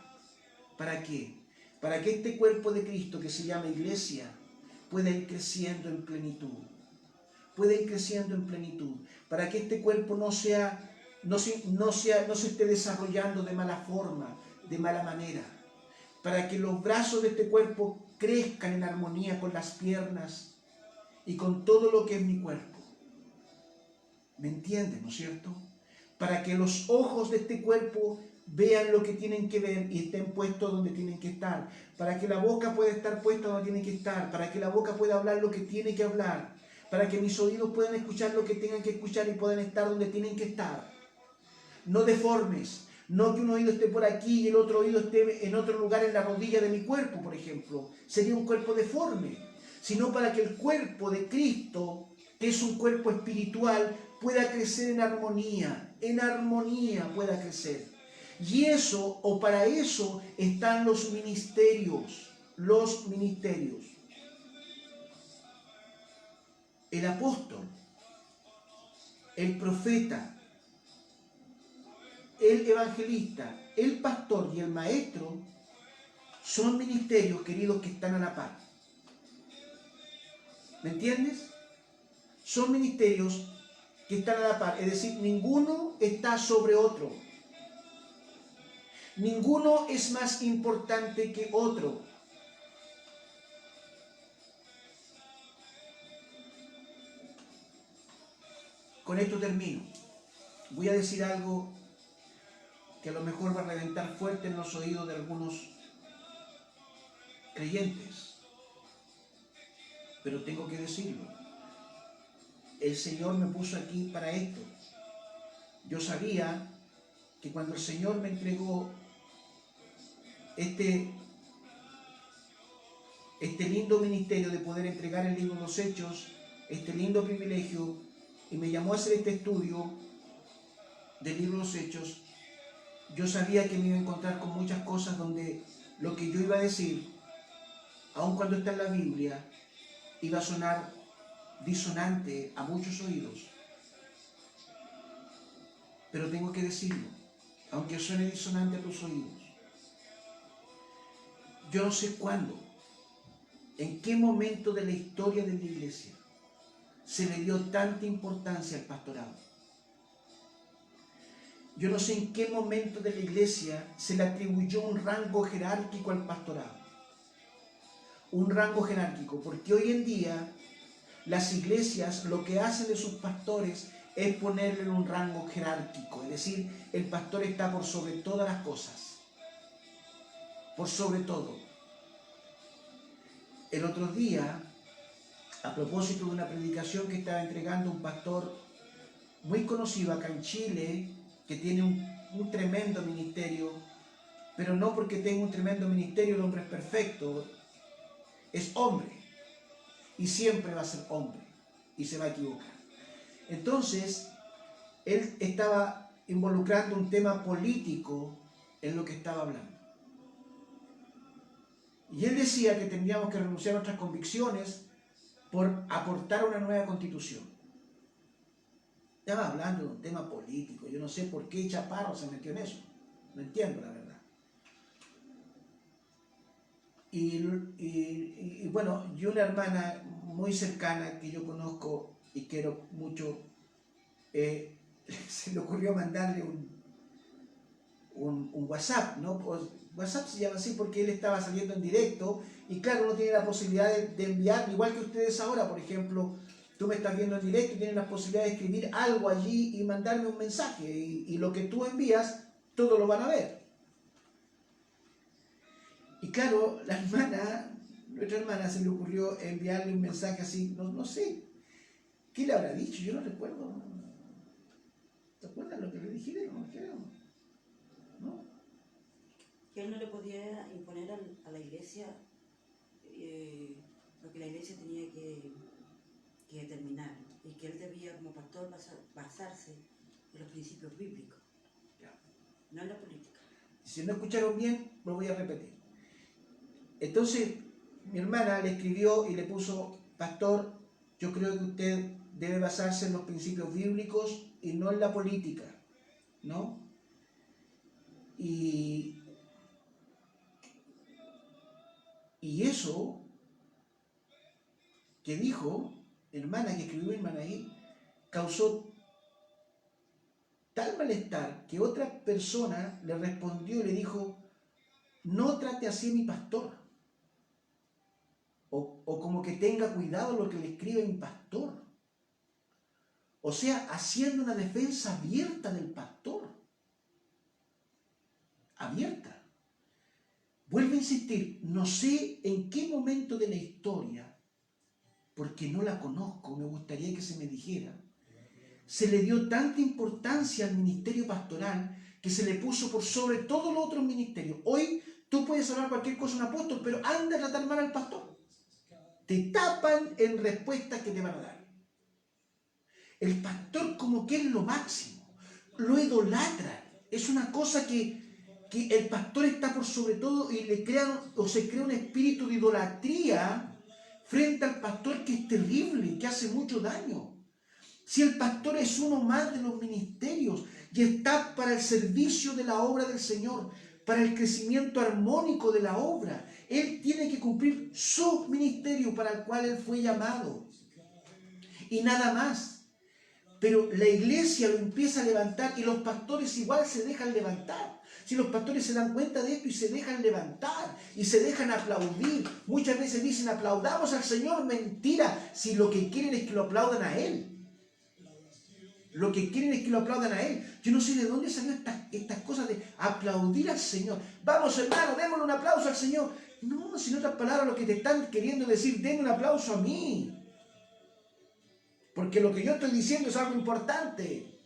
¿Para qué? Para que este cuerpo de Cristo que se llama iglesia pueda ir creciendo en plenitud. Pueda ir creciendo en plenitud. Para que este cuerpo no se esté desarrollando de mala forma, de mala manera. Para que los brazos de este cuerpo crezcan en armonía con las piernas y con todo lo que es mi cuerpo. ¿Me entienden, no es cierto? Para que los ojos de este cuerpo vean lo que tienen que ver y estén puestos donde tienen que estar. Para que la boca pueda estar puesta donde tiene que estar. Para que la boca pueda hablar lo que tiene que hablar. Para que mis oídos puedan escuchar lo que tengan que escuchar y puedan estar donde tienen que estar. No deformes. No que un oído esté por aquí y el otro oído esté en otro lugar en la rodilla de mi cuerpo, por ejemplo. Sería un cuerpo deforme. Sino para que el cuerpo de Cristo, que es un cuerpo espiritual, pueda crecer en armonía pueda crecer. Y eso, o para eso, están los ministerios. Los ministerios. El apóstol, el profeta, el evangelista, el pastor y el maestro son ministerios, queridos, que están a la par. ¿Me entiendes? Son ministerios que están a la par, es decir, ninguno está sobre otro. Ninguno es más importante que otro. Con esto termino. Voy a decir algo que a lo mejor va a reventar fuerte en los oídos de algunos creyentes, pero tengo que decirlo. El Señor me puso aquí para esto. Yo sabía que cuando el Señor me entregó este lindo ministerio de poder entregar el libro de los Hechos, este lindo privilegio, y me llamó a hacer este estudio del libro de los Hechos, yo sabía que me iba a encontrar con muchas cosas donde lo que yo iba a decir, aun cuando está en la Biblia, iba a sonar disonante a muchos oídos. Pero tengo que decirlo, aunque suene disonante a tus oídos. Yo no sé cuándo, en qué momento de la historia de la iglesia se le dio tanta importancia al pastorado. Yo no sé en qué momento de la iglesia se le atribuyó un rango jerárquico al pastorado. Un rango jerárquico, porque hoy en día las iglesias lo que hacen de sus pastores es ponerle en un rango jerárquico, es decir, el pastor está por sobre todas las cosas, por sobre todo. El otro día, a propósito de una predicación que estaba entregando un pastor muy conocido acá en Chile, que tiene un tremendo ministerio, pero no porque tenga un tremendo ministerio el hombre es perfecto, es hombre, y siempre va a ser hombre, y se va a equivocar. Entonces, él estaba involucrando un tema político en lo que estaba hablando. Y él decía que tendríamos que renunciar a nuestras convicciones por aportar una nueva constitución. Estaba hablando de un tema político, yo no sé por qué Chaparro se metió en eso, no entiendo la verdad. Y bueno, y una hermana muy cercana que yo conozco y quiero mucho, se le ocurrió mandarle un WhatsApp, ¿no? Pues WhatsApp se llama así porque él estaba saliendo en directo y claro, uno tiene la posibilidad de enviar, igual que ustedes ahora, por ejemplo, tú me estás viendo en directo y tienes la posibilidad de escribir algo allí y mandarme un mensaje y lo que tú envías, todos lo van a ver. Y claro, nuestra hermana se le ocurrió enviarle un mensaje así, no sé, ¿qué le habrá dicho? Yo no recuerdo. ¿Te acuerdas lo que le dijeron? No creo. ¿No? Que él no le podía imponer a la iglesia lo que la iglesia tenía que determinar y que él debía como pastor basarse en los principios bíblicos, no en la política. Si no escucharon bien, lo voy a repetir. Entonces, mi hermana le escribió y le puso, pastor, yo creo que usted debe basarse en los principios bíblicos y no en la política, ¿no? Y eso que dijo, hermana, que escribió mi hermana ahí, causó tal malestar que otra persona le respondió y le dijo, no trate así a mi pastor. O como que tenga cuidado lo que le escribe mi pastor. O sea, haciendo una defensa abierta del pastor. Abierta. Vuelvo a insistir, no sé en qué momento de la historia, porque no la conozco, me gustaría que se me dijera, se le dio tanta importancia al ministerio pastoral que se le puso por sobre todos los otros ministerios. Hoy tú puedes hablar cualquier cosa a un apóstol, pero anda a tratar mal al pastor. Te tapan en respuestas que te van a dar. El pastor como que es lo máximo, lo idolatra. Es una cosa que el pastor está por sobre todo y le crean o se crea un espíritu de idolatría frente al pastor que es terrible, que hace mucho daño. Si el pastor es uno más de los ministerios y está para el servicio de la obra del Señor, para el crecimiento armónico de la obra, él tiene que cumplir su ministerio para el cual él fue llamado. Y nada más. Pero la iglesia lo empieza a levantar y los pastores igual se dejan levantar. Si los pastores se dan cuenta de esto y se dejan levantar y se dejan aplaudir, muchas veces dicen aplaudamos al Señor, mentira, si lo que quieren es que lo aplaudan a Él. Lo que quieren es que lo aplaudan a Él. Yo no sé de dónde salió estas cosas de aplaudir al Señor. Vamos hermano, démosle un aplauso al Señor. No, si en otras palabras lo que te están queriendo decir, denme un aplauso a mí. Porque lo que yo estoy diciendo es algo importante.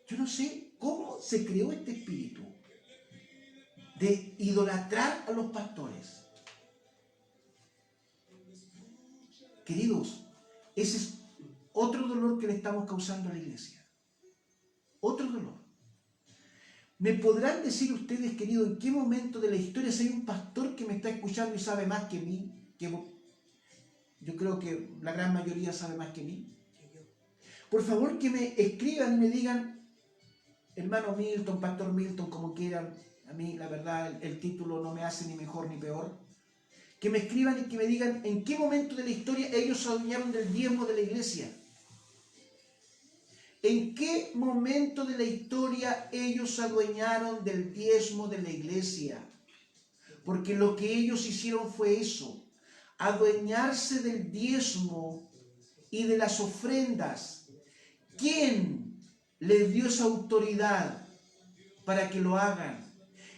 Yo no sé cómo se creó este espíritu de idolatrar a los pastores. Queridos, ese es otro dolor que le estamos causando a la iglesia. Otro dolor. ¿Me podrán decir ustedes, queridos, en qué momento de la historia, si hay un pastor que me está escuchando y sabe más que mí? Yo creo que la gran mayoría sabe más que mí. Por favor, que me escriban y me digan, hermano Milton, pastor Milton, como quieran. A mí, la verdad, el título no me hace ni mejor ni peor. Que me escriban y que me digan en qué momento de la historia ellos se adueñaron del diezmo de la iglesia. ¿En qué momento de la historia ellos se adueñaron del diezmo de la iglesia? Porque lo que ellos hicieron fue eso, adueñarse del diezmo y de las ofrendas. ¿Quién les dio esa autoridad para que lo hagan?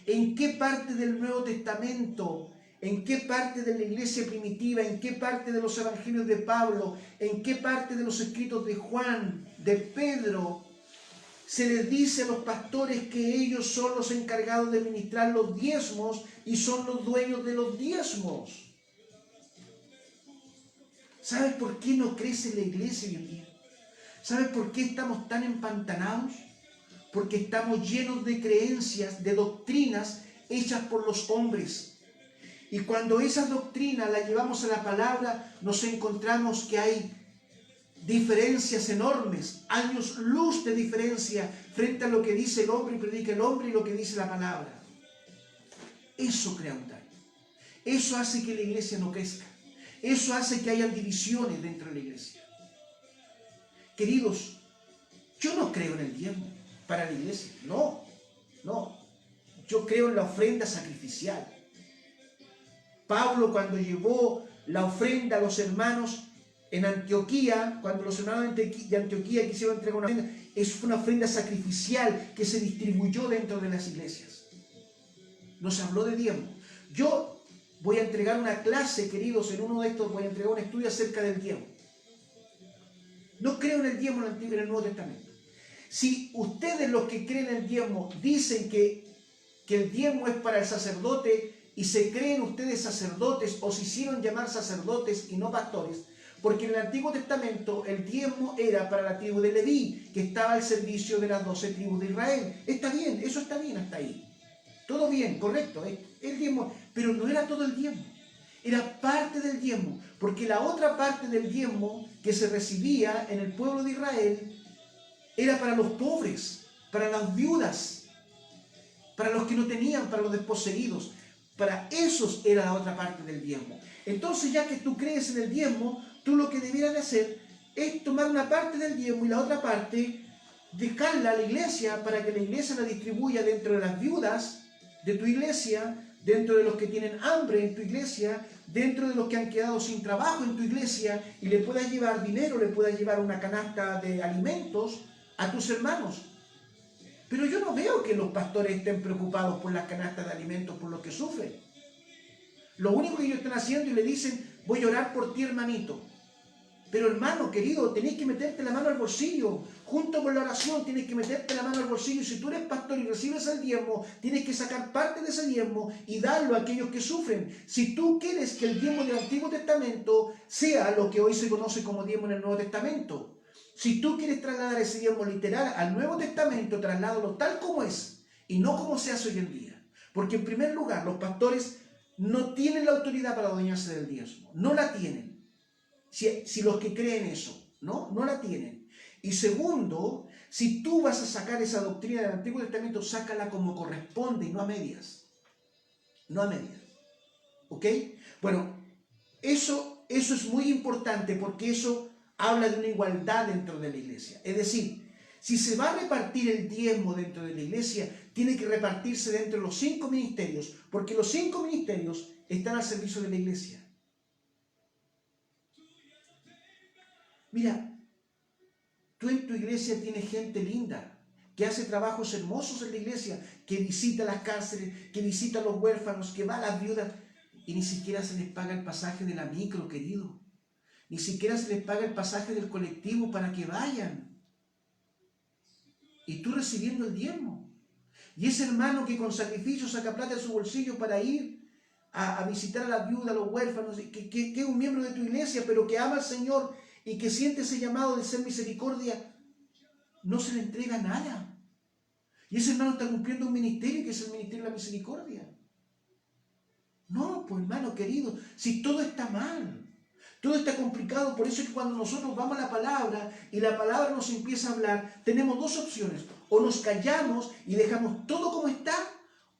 ¿En qué parte del Nuevo Testamento? ¿En qué parte de la iglesia primitiva? ¿En qué parte de los evangelios de Pablo? ¿En qué parte de los escritos de Juan, de Pedro, se les dice a los pastores que ellos son los encargados de ministrar los diezmos y son los dueños de los diezmos? ¿Sabes por qué no crece la iglesia hoy en día? ¿Sabes por qué estamos tan empantanados? Porque estamos llenos de creencias, de doctrinas hechas por los hombres. Y cuando esas doctrinas las llevamos a la palabra, nos encontramos que hay diferencias enormes, años luz de diferencia frente a lo que dice el hombre y predica el hombre y lo que dice la palabra. Eso crea un daño. Eso hace que la iglesia no crezca. Eso hace que haya divisiones dentro de la iglesia. Queridos, yo no creo en el diezmo para la iglesia. No. Yo creo en la ofrenda sacrificial. Pablo, cuando llevó la ofrenda a los hermanos en Antioquía, cuando los hermanos de Antioquía quisieron entregar una ofrenda, es una ofrenda sacrificial que se distribuyó dentro de las iglesias. Nos habló de diezmo. Yo voy a entregar una clase, queridos, en uno de estos voy a entregar un estudio acerca del diezmo. No creo en el diezmo en el Nuevo Testamento. Si ustedes, los que creen en el diezmo, dicen que el diezmo es para el sacerdote y se creen ustedes sacerdotes o se hicieron llamar sacerdotes y no pastores, porque en el Antiguo Testamento el diezmo era para la tribu de Leví, que estaba al servicio de las 12 tribus de Israel. Está bien, eso está bien hasta ahí. Todo bien, correcto, el diezmo, pero no era todo el diezmo. Era parte del diezmo, porque la otra parte del diezmo que se recibía en el pueblo de Israel era para los pobres, para las viudas, para los que no tenían, para los desposeídos. Para esos era la otra parte del diezmo. Entonces, ya que tú crees en el diezmo, tú lo que debieras de hacer es tomar una parte del diezmo y la otra parte dejarla a la iglesia para que la iglesia la distribuya dentro de las viudas de tu iglesia, dentro de los que tienen hambre en tu iglesia, dentro de los que han quedado sin trabajo en tu iglesia, y le puedas llevar dinero, le puedas llevar una canasta de alimentos a tus hermanos. Pero yo no veo que los pastores estén preocupados por las canastas de alimentos, por los que sufren. Lo único que ellos están haciendo y le dicen, voy a orar por ti, hermanito. Pero hermano, querido, tenés que meterte la mano al bolsillo. Junto con la oración tienes que meterte la mano al bolsillo. Y si tú eres pastor y recibes el diezmo, tienes que sacar parte de ese diezmo y darlo a aquellos que sufren. Si tú quieres que el diezmo del Antiguo Testamento sea lo que hoy se conoce como diezmo en el Nuevo Testamento, si tú quieres trasladar ese diezmo literal al Nuevo Testamento, trasládalo tal como es y no como se hace hoy en día. Porque en primer lugar, los pastores no tienen la autoridad para adueñarse del diezmo. No la tienen. Si los que creen eso, no la tienen. Y segundo, si tú vas a sacar esa doctrina del Antiguo Testamento, sácala como corresponde y no a medias. No a medias. ¿Ok? Bueno, eso es muy importante porque eso habla de una igualdad dentro de la iglesia. Es decir, si se va a repartir el diezmo dentro de la iglesia, tiene que repartirse dentro de los 5 ministerios, porque los 5 ministerios están al servicio de la iglesia. Mira, tú en tu iglesia tienes gente linda, que hace trabajos hermosos en la iglesia, que visita las cárceles, que visita a los huérfanos, que va a las viudas, y ni siquiera se les paga el pasaje de la micro, querido. Ni siquiera se les paga el pasaje del colectivo para que vayan. Y tú recibiendo el diezmo. Y ese hermano que con sacrificio saca plata de su bolsillo para ir a visitar a las viudas, a los huérfanos, que es un miembro de tu iglesia, pero que ama al Señor y que siente ese llamado de ser misericordia, no se le entrega nada. Y ese hermano está cumpliendo un ministerio que es el ministerio de la misericordia. No, pues hermano querido, si todo está mal, todo está complicado, por eso es que cuando nosotros vamos a la palabra y la palabra nos empieza a hablar, tenemos dos opciones. O nos callamos y dejamos todo como está,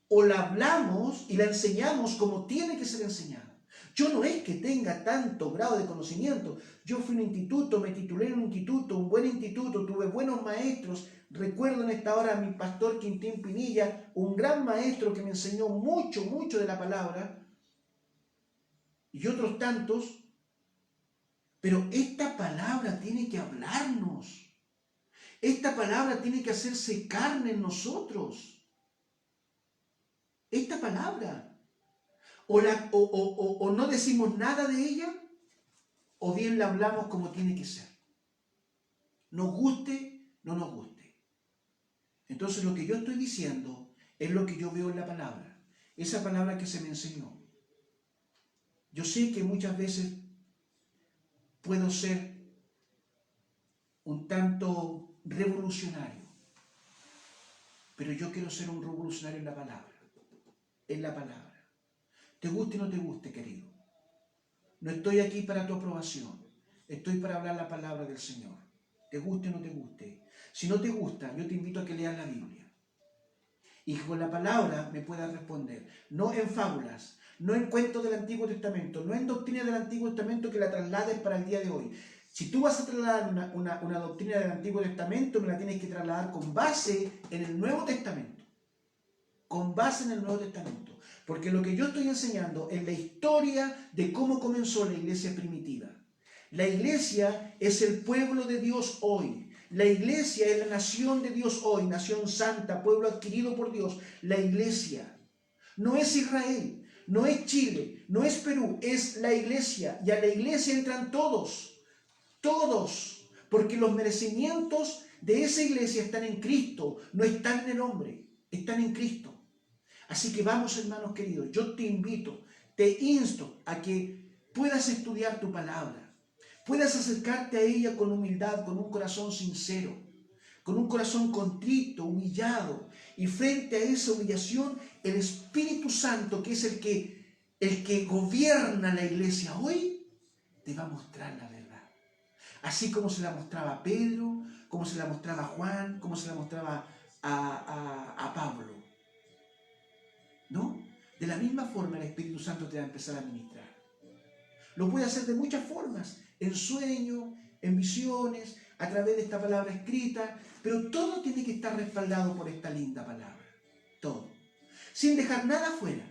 o la hablamos y la enseñamos como tiene que ser enseñada. Yo no es que tenga tanto grado de conocimiento. Yo fui a un instituto, me titulé en un instituto, un buen instituto, tuve buenos maestros. Recuerdo en esta hora a mi pastor Quintín Pinilla, un gran maestro que me enseñó mucho, mucho de la palabra, y otros tantos. Pero esta palabra tiene que hablarnos. Esta palabra tiene que hacerse carne en nosotros. Esta palabra. O no decimos nada de ella, o bien la hablamos como tiene que ser. Nos guste, no nos guste. Entonces lo que yo estoy diciendo es lo que yo veo en la palabra. Esa palabra que se me enseñó. Yo sé que muchas veces puedo ser un tanto revolucionario, pero yo quiero ser un revolucionario en la palabra. En la palabra. Te guste o no te guste, querido. No estoy aquí para tu aprobación. Estoy para hablar la palabra del Señor. Te guste o no te guste. Si no te gusta, yo te invito a que leas la Biblia. Y con la palabra me puedas responder. No en fábulas, no en cuentos del Antiguo Testamento, no en doctrina del Antiguo Testamento que la traslades para el día de hoy. Si tú vas a trasladar una doctrina del Antiguo Testamento, me la tienes que trasladar con base en el Nuevo Testamento. Con base en el Nuevo Testamento. Porque lo que yo estoy enseñando es la historia de cómo comenzó la iglesia primitiva. La iglesia es el pueblo de Dios hoy. La iglesia es la nación de Dios hoy, nación santa, pueblo adquirido por Dios. La iglesia no es Israel, no es Chile, no es Perú, es la iglesia. Y a la iglesia entran todos, todos, porque los merecimientos de esa iglesia están en Cristo, no están en el hombre, están en Cristo. Así que vamos, hermanos queridos, yo te invito, te insto a que puedas estudiar tu palabra, puedas acercarte a ella con humildad, con un corazón sincero, con un corazón contrito, humillado, y frente a esa humillación, el Espíritu Santo, que es el que gobierna la iglesia hoy, te va a mostrar la verdad. Así como se la mostraba a Pedro, como se la mostraba a Juan, como se la mostraba a Pablo. ¿No? De la misma forma el Espíritu Santo te va a empezar a ministrar. Lo puede hacer de muchas formas, en sueños, en visiones, a través de esta palabra escrita, pero todo tiene que estar respaldado por esta linda palabra. Todo. Sin dejar nada fuera,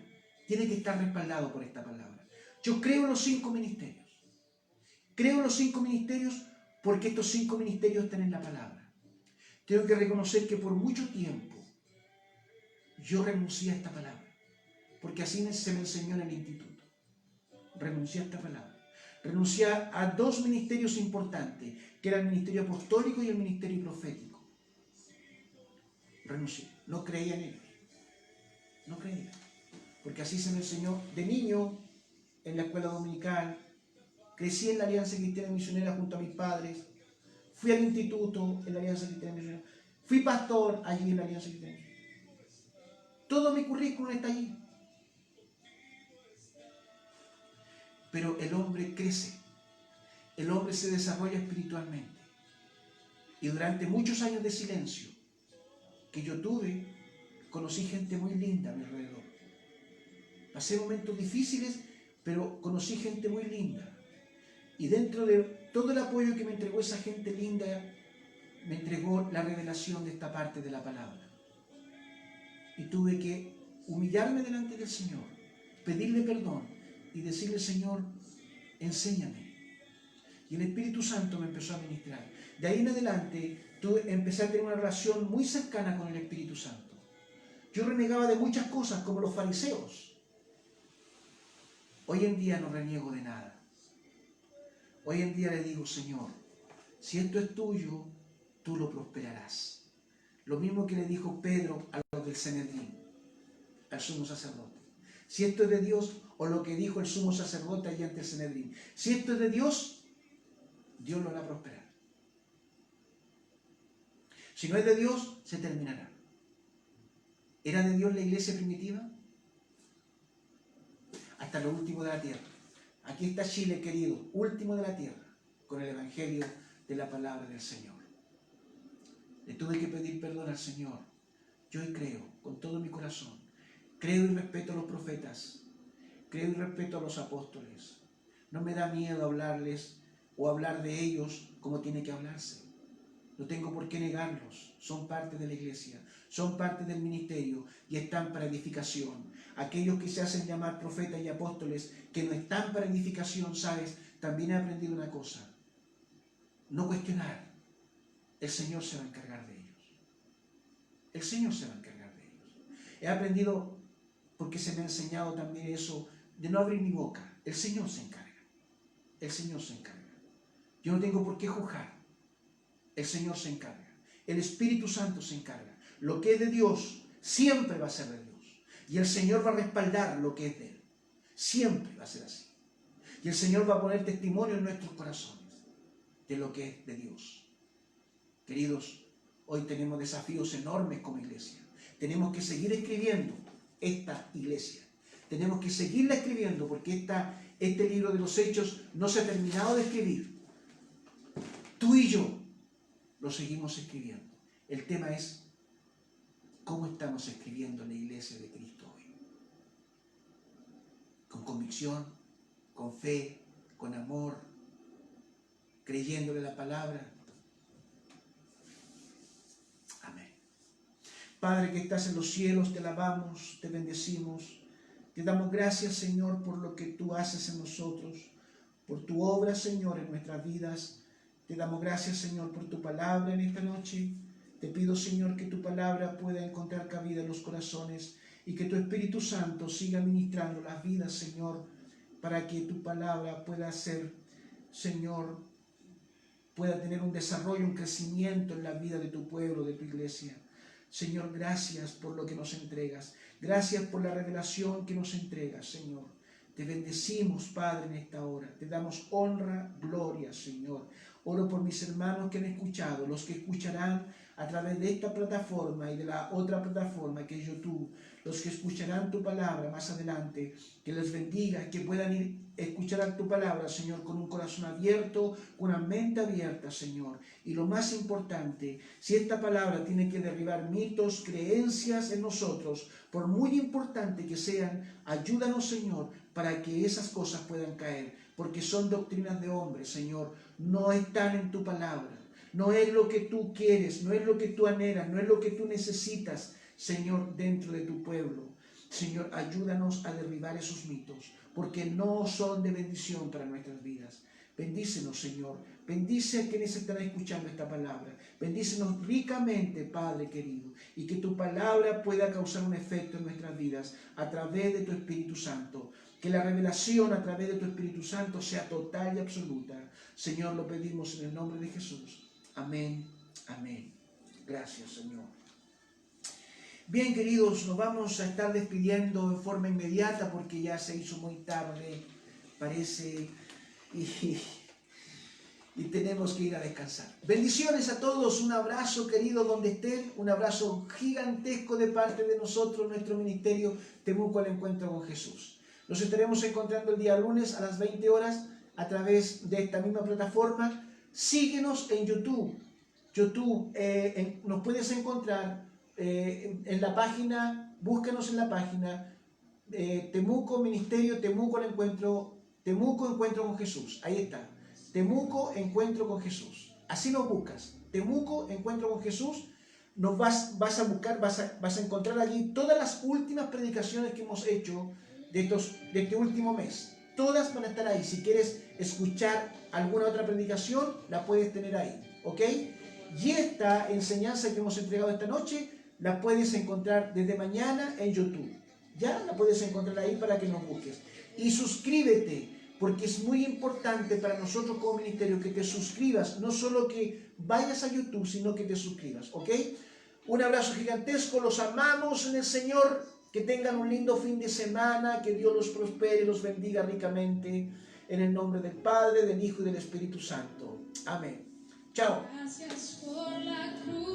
tiene que estar respaldado por esta palabra. Yo creo en los 5 ministerios. Creo en los 5 ministerios porque estos 5 ministerios están en la palabra. Tengo que reconocer que por mucho tiempo yo renuncié a esta palabra. Porque así se me enseñó en el instituto. Renuncié a esta palabra. Renuncié a 2 ministerios importantes, que era el ministerio apostólico y el ministerio profético. Renuncié. No creía en ellos. No creía. Porque así se me enseñó de niño en la escuela dominical. Crecí en la Alianza Cristiana Misionera junto a mis padres. Fui al instituto en la Alianza Cristiana Misionera. Fui pastor allí en la Alianza Cristiana Misionera. Todo mi currículum está allí. Pero el hombre crece, el hombre se desarrolla espiritualmente. Y durante muchos años de silencio que yo tuve, conocí gente muy linda a mi alrededor. Pasé momentos difíciles, pero conocí gente muy linda. Y dentro de todo el apoyo que me entregó esa gente linda, me entregó la revelación de esta parte de la palabra. Y tuve que humillarme delante del Señor, pedirle perdón y decirle, Señor, enséñame. Y el Espíritu Santo me empezó a ministrar. De ahí en adelante, empecé a tener una relación muy cercana con el Espíritu Santo. Yo renegaba de muchas cosas, como los fariseos. Hoy en día no reniego de nada. Hoy en día le digo, Señor, si esto es tuyo, tú lo prosperarás. Lo mismo que le dijo Pedro a los del Sanedrín, al sumo sacerdote. Si esto es de Dios, o lo que dijo el sumo sacerdote allí ante el Sanedrín, si esto es de Dios, Dios lo hará prosperar. Si no es de Dios, se terminará. ¿Era de Dios la iglesia primitiva? Hasta lo último de la tierra. Aquí está Chile, querido, último de la tierra, con el evangelio de la palabra del Señor. Le tuve que pedir perdón al Señor. Yo hoy creo, con todo mi corazón, creo y respeto a los profetas, creo y respeto a los apóstoles. No me da miedo hablarles o hablar de ellos como tiene que hablarse. No tengo por qué negarlos. Son parte de la iglesia, son parte del ministerio y están para edificación. Aquellos que se hacen llamar profetas y apóstoles que no están para edificación, ¿sabes? También he aprendido una cosa. No cuestionar. El Señor se va a encargar de ellos. El Señor se va a encargar de ellos. He aprendido, porque se me ha enseñado también eso, de no abrir mi boca. El Señor se encarga. El Señor se encarga. Yo no tengo por qué juzgar. El Señor se encarga. El Espíritu Santo se encarga. Lo que es de Dios siempre va a ser de Dios. Y el Señor va a respaldar lo que es de Él. Siempre va a ser así. Y el Señor va a poner testimonio en nuestros corazones de lo que es de Dios. Queridos, hoy tenemos desafíos enormes como iglesia. Tenemos que seguir escribiendo esta iglesia. Tenemos que seguirla escribiendo porque este libro de los Hechos no se ha terminado de escribir. Tú y yo lo seguimos escribiendo. El tema es cómo estamos escribiendo la iglesia de Cristo hoy. Con convicción, con fe, con amor, creyéndole la palabra. Amén. Padre que estás en los cielos, te alabamos, te bendecimos. Te damos gracias, Señor, por lo que tú haces en nosotros, por tu obra, Señor, en nuestras vidas. Te damos gracias, Señor, por tu palabra en esta noche. Te pido, Señor, que tu palabra pueda encontrar cabida en los corazones y que tu Espíritu Santo siga ministrando las vidas, Señor, para que tu palabra pueda ser, Señor, pueda tener un desarrollo, un crecimiento en la vida de tu pueblo, de tu iglesia. Señor, gracias por lo que nos entregas. Gracias por la revelación que nos entregas, Señor. Te bendecimos, Padre, en esta hora. Te damos honra, gloria, Señor. Oro por mis hermanos que han escuchado, los que escucharán a través de esta plataforma y de la otra plataforma que es YouTube, los que escucharán tu palabra más adelante, que les bendiga, que puedan ir a escuchar tu palabra, Señor, con un corazón abierto, con una mente abierta, Señor. Y lo más importante, si esta palabra tiene que derribar mitos, creencias en nosotros, por muy importante que sean, ayúdanos, Señor, para que esas cosas puedan caer, porque son doctrinas de hombres, Señor, no están en tu palabra. No es lo que tú quieres, no es lo que tú anhelas, no es lo que tú necesitas, Señor, dentro de tu pueblo. Señor, ayúdanos a derribar esos mitos, porque no son de bendición para nuestras vidas. Bendícenos, Señor. Bendice a quienes están escuchando esta palabra. Bendícenos ricamente, Padre querido, y que tu palabra pueda causar un efecto en nuestras vidas a través de tu Espíritu Santo. Que la revelación a través de tu Espíritu Santo sea total y absoluta. Señor, lo pedimos en el nombre de Jesús. Amén, amén. Gracias, Señor. Bien, queridos, nos vamos a estar despidiendo en forma inmediata porque ya se hizo muy tarde, parece, y tenemos que ir a descansar. Bendiciones a todos, un abrazo, querido, donde estén, un abrazo gigantesco de parte de nosotros, nuestro ministerio Temuco al Encuentro con Jesús. Nos estaremos encontrando el día lunes a las 20 horas a través de esta misma plataforma. Síguenos en YouTube. Nos puedes encontrar en la página, búscanos en la página Temuco Ministerio, Temuco Encuentro con Jesús. Ahí está. Temuco Encuentro con Jesús. Así nos buscas. Temuco Encuentro con Jesús. Nos vas a buscar, vas a encontrar allí todas las últimas predicaciones que hemos hecho de este último mes. Todas van a estar ahí. Si quieres escuchar alguna otra predicación, la puedes tener ahí, ¿ok? Y esta enseñanza que hemos entregado esta noche, la puedes encontrar desde mañana en YouTube. Ya la puedes encontrar ahí para que nos busques. Y suscríbete, porque es muy importante para nosotros como ministerio que te suscribas. No solo que vayas a YouTube, sino que te suscribas, ¿ok? Un abrazo gigantesco, los amamos en el Señor. Que tengan un lindo fin de semana, que Dios los prospere y los bendiga ricamente. En el nombre del Padre, del Hijo y del Espíritu Santo. Amén. Chao. Gracias por la cruz.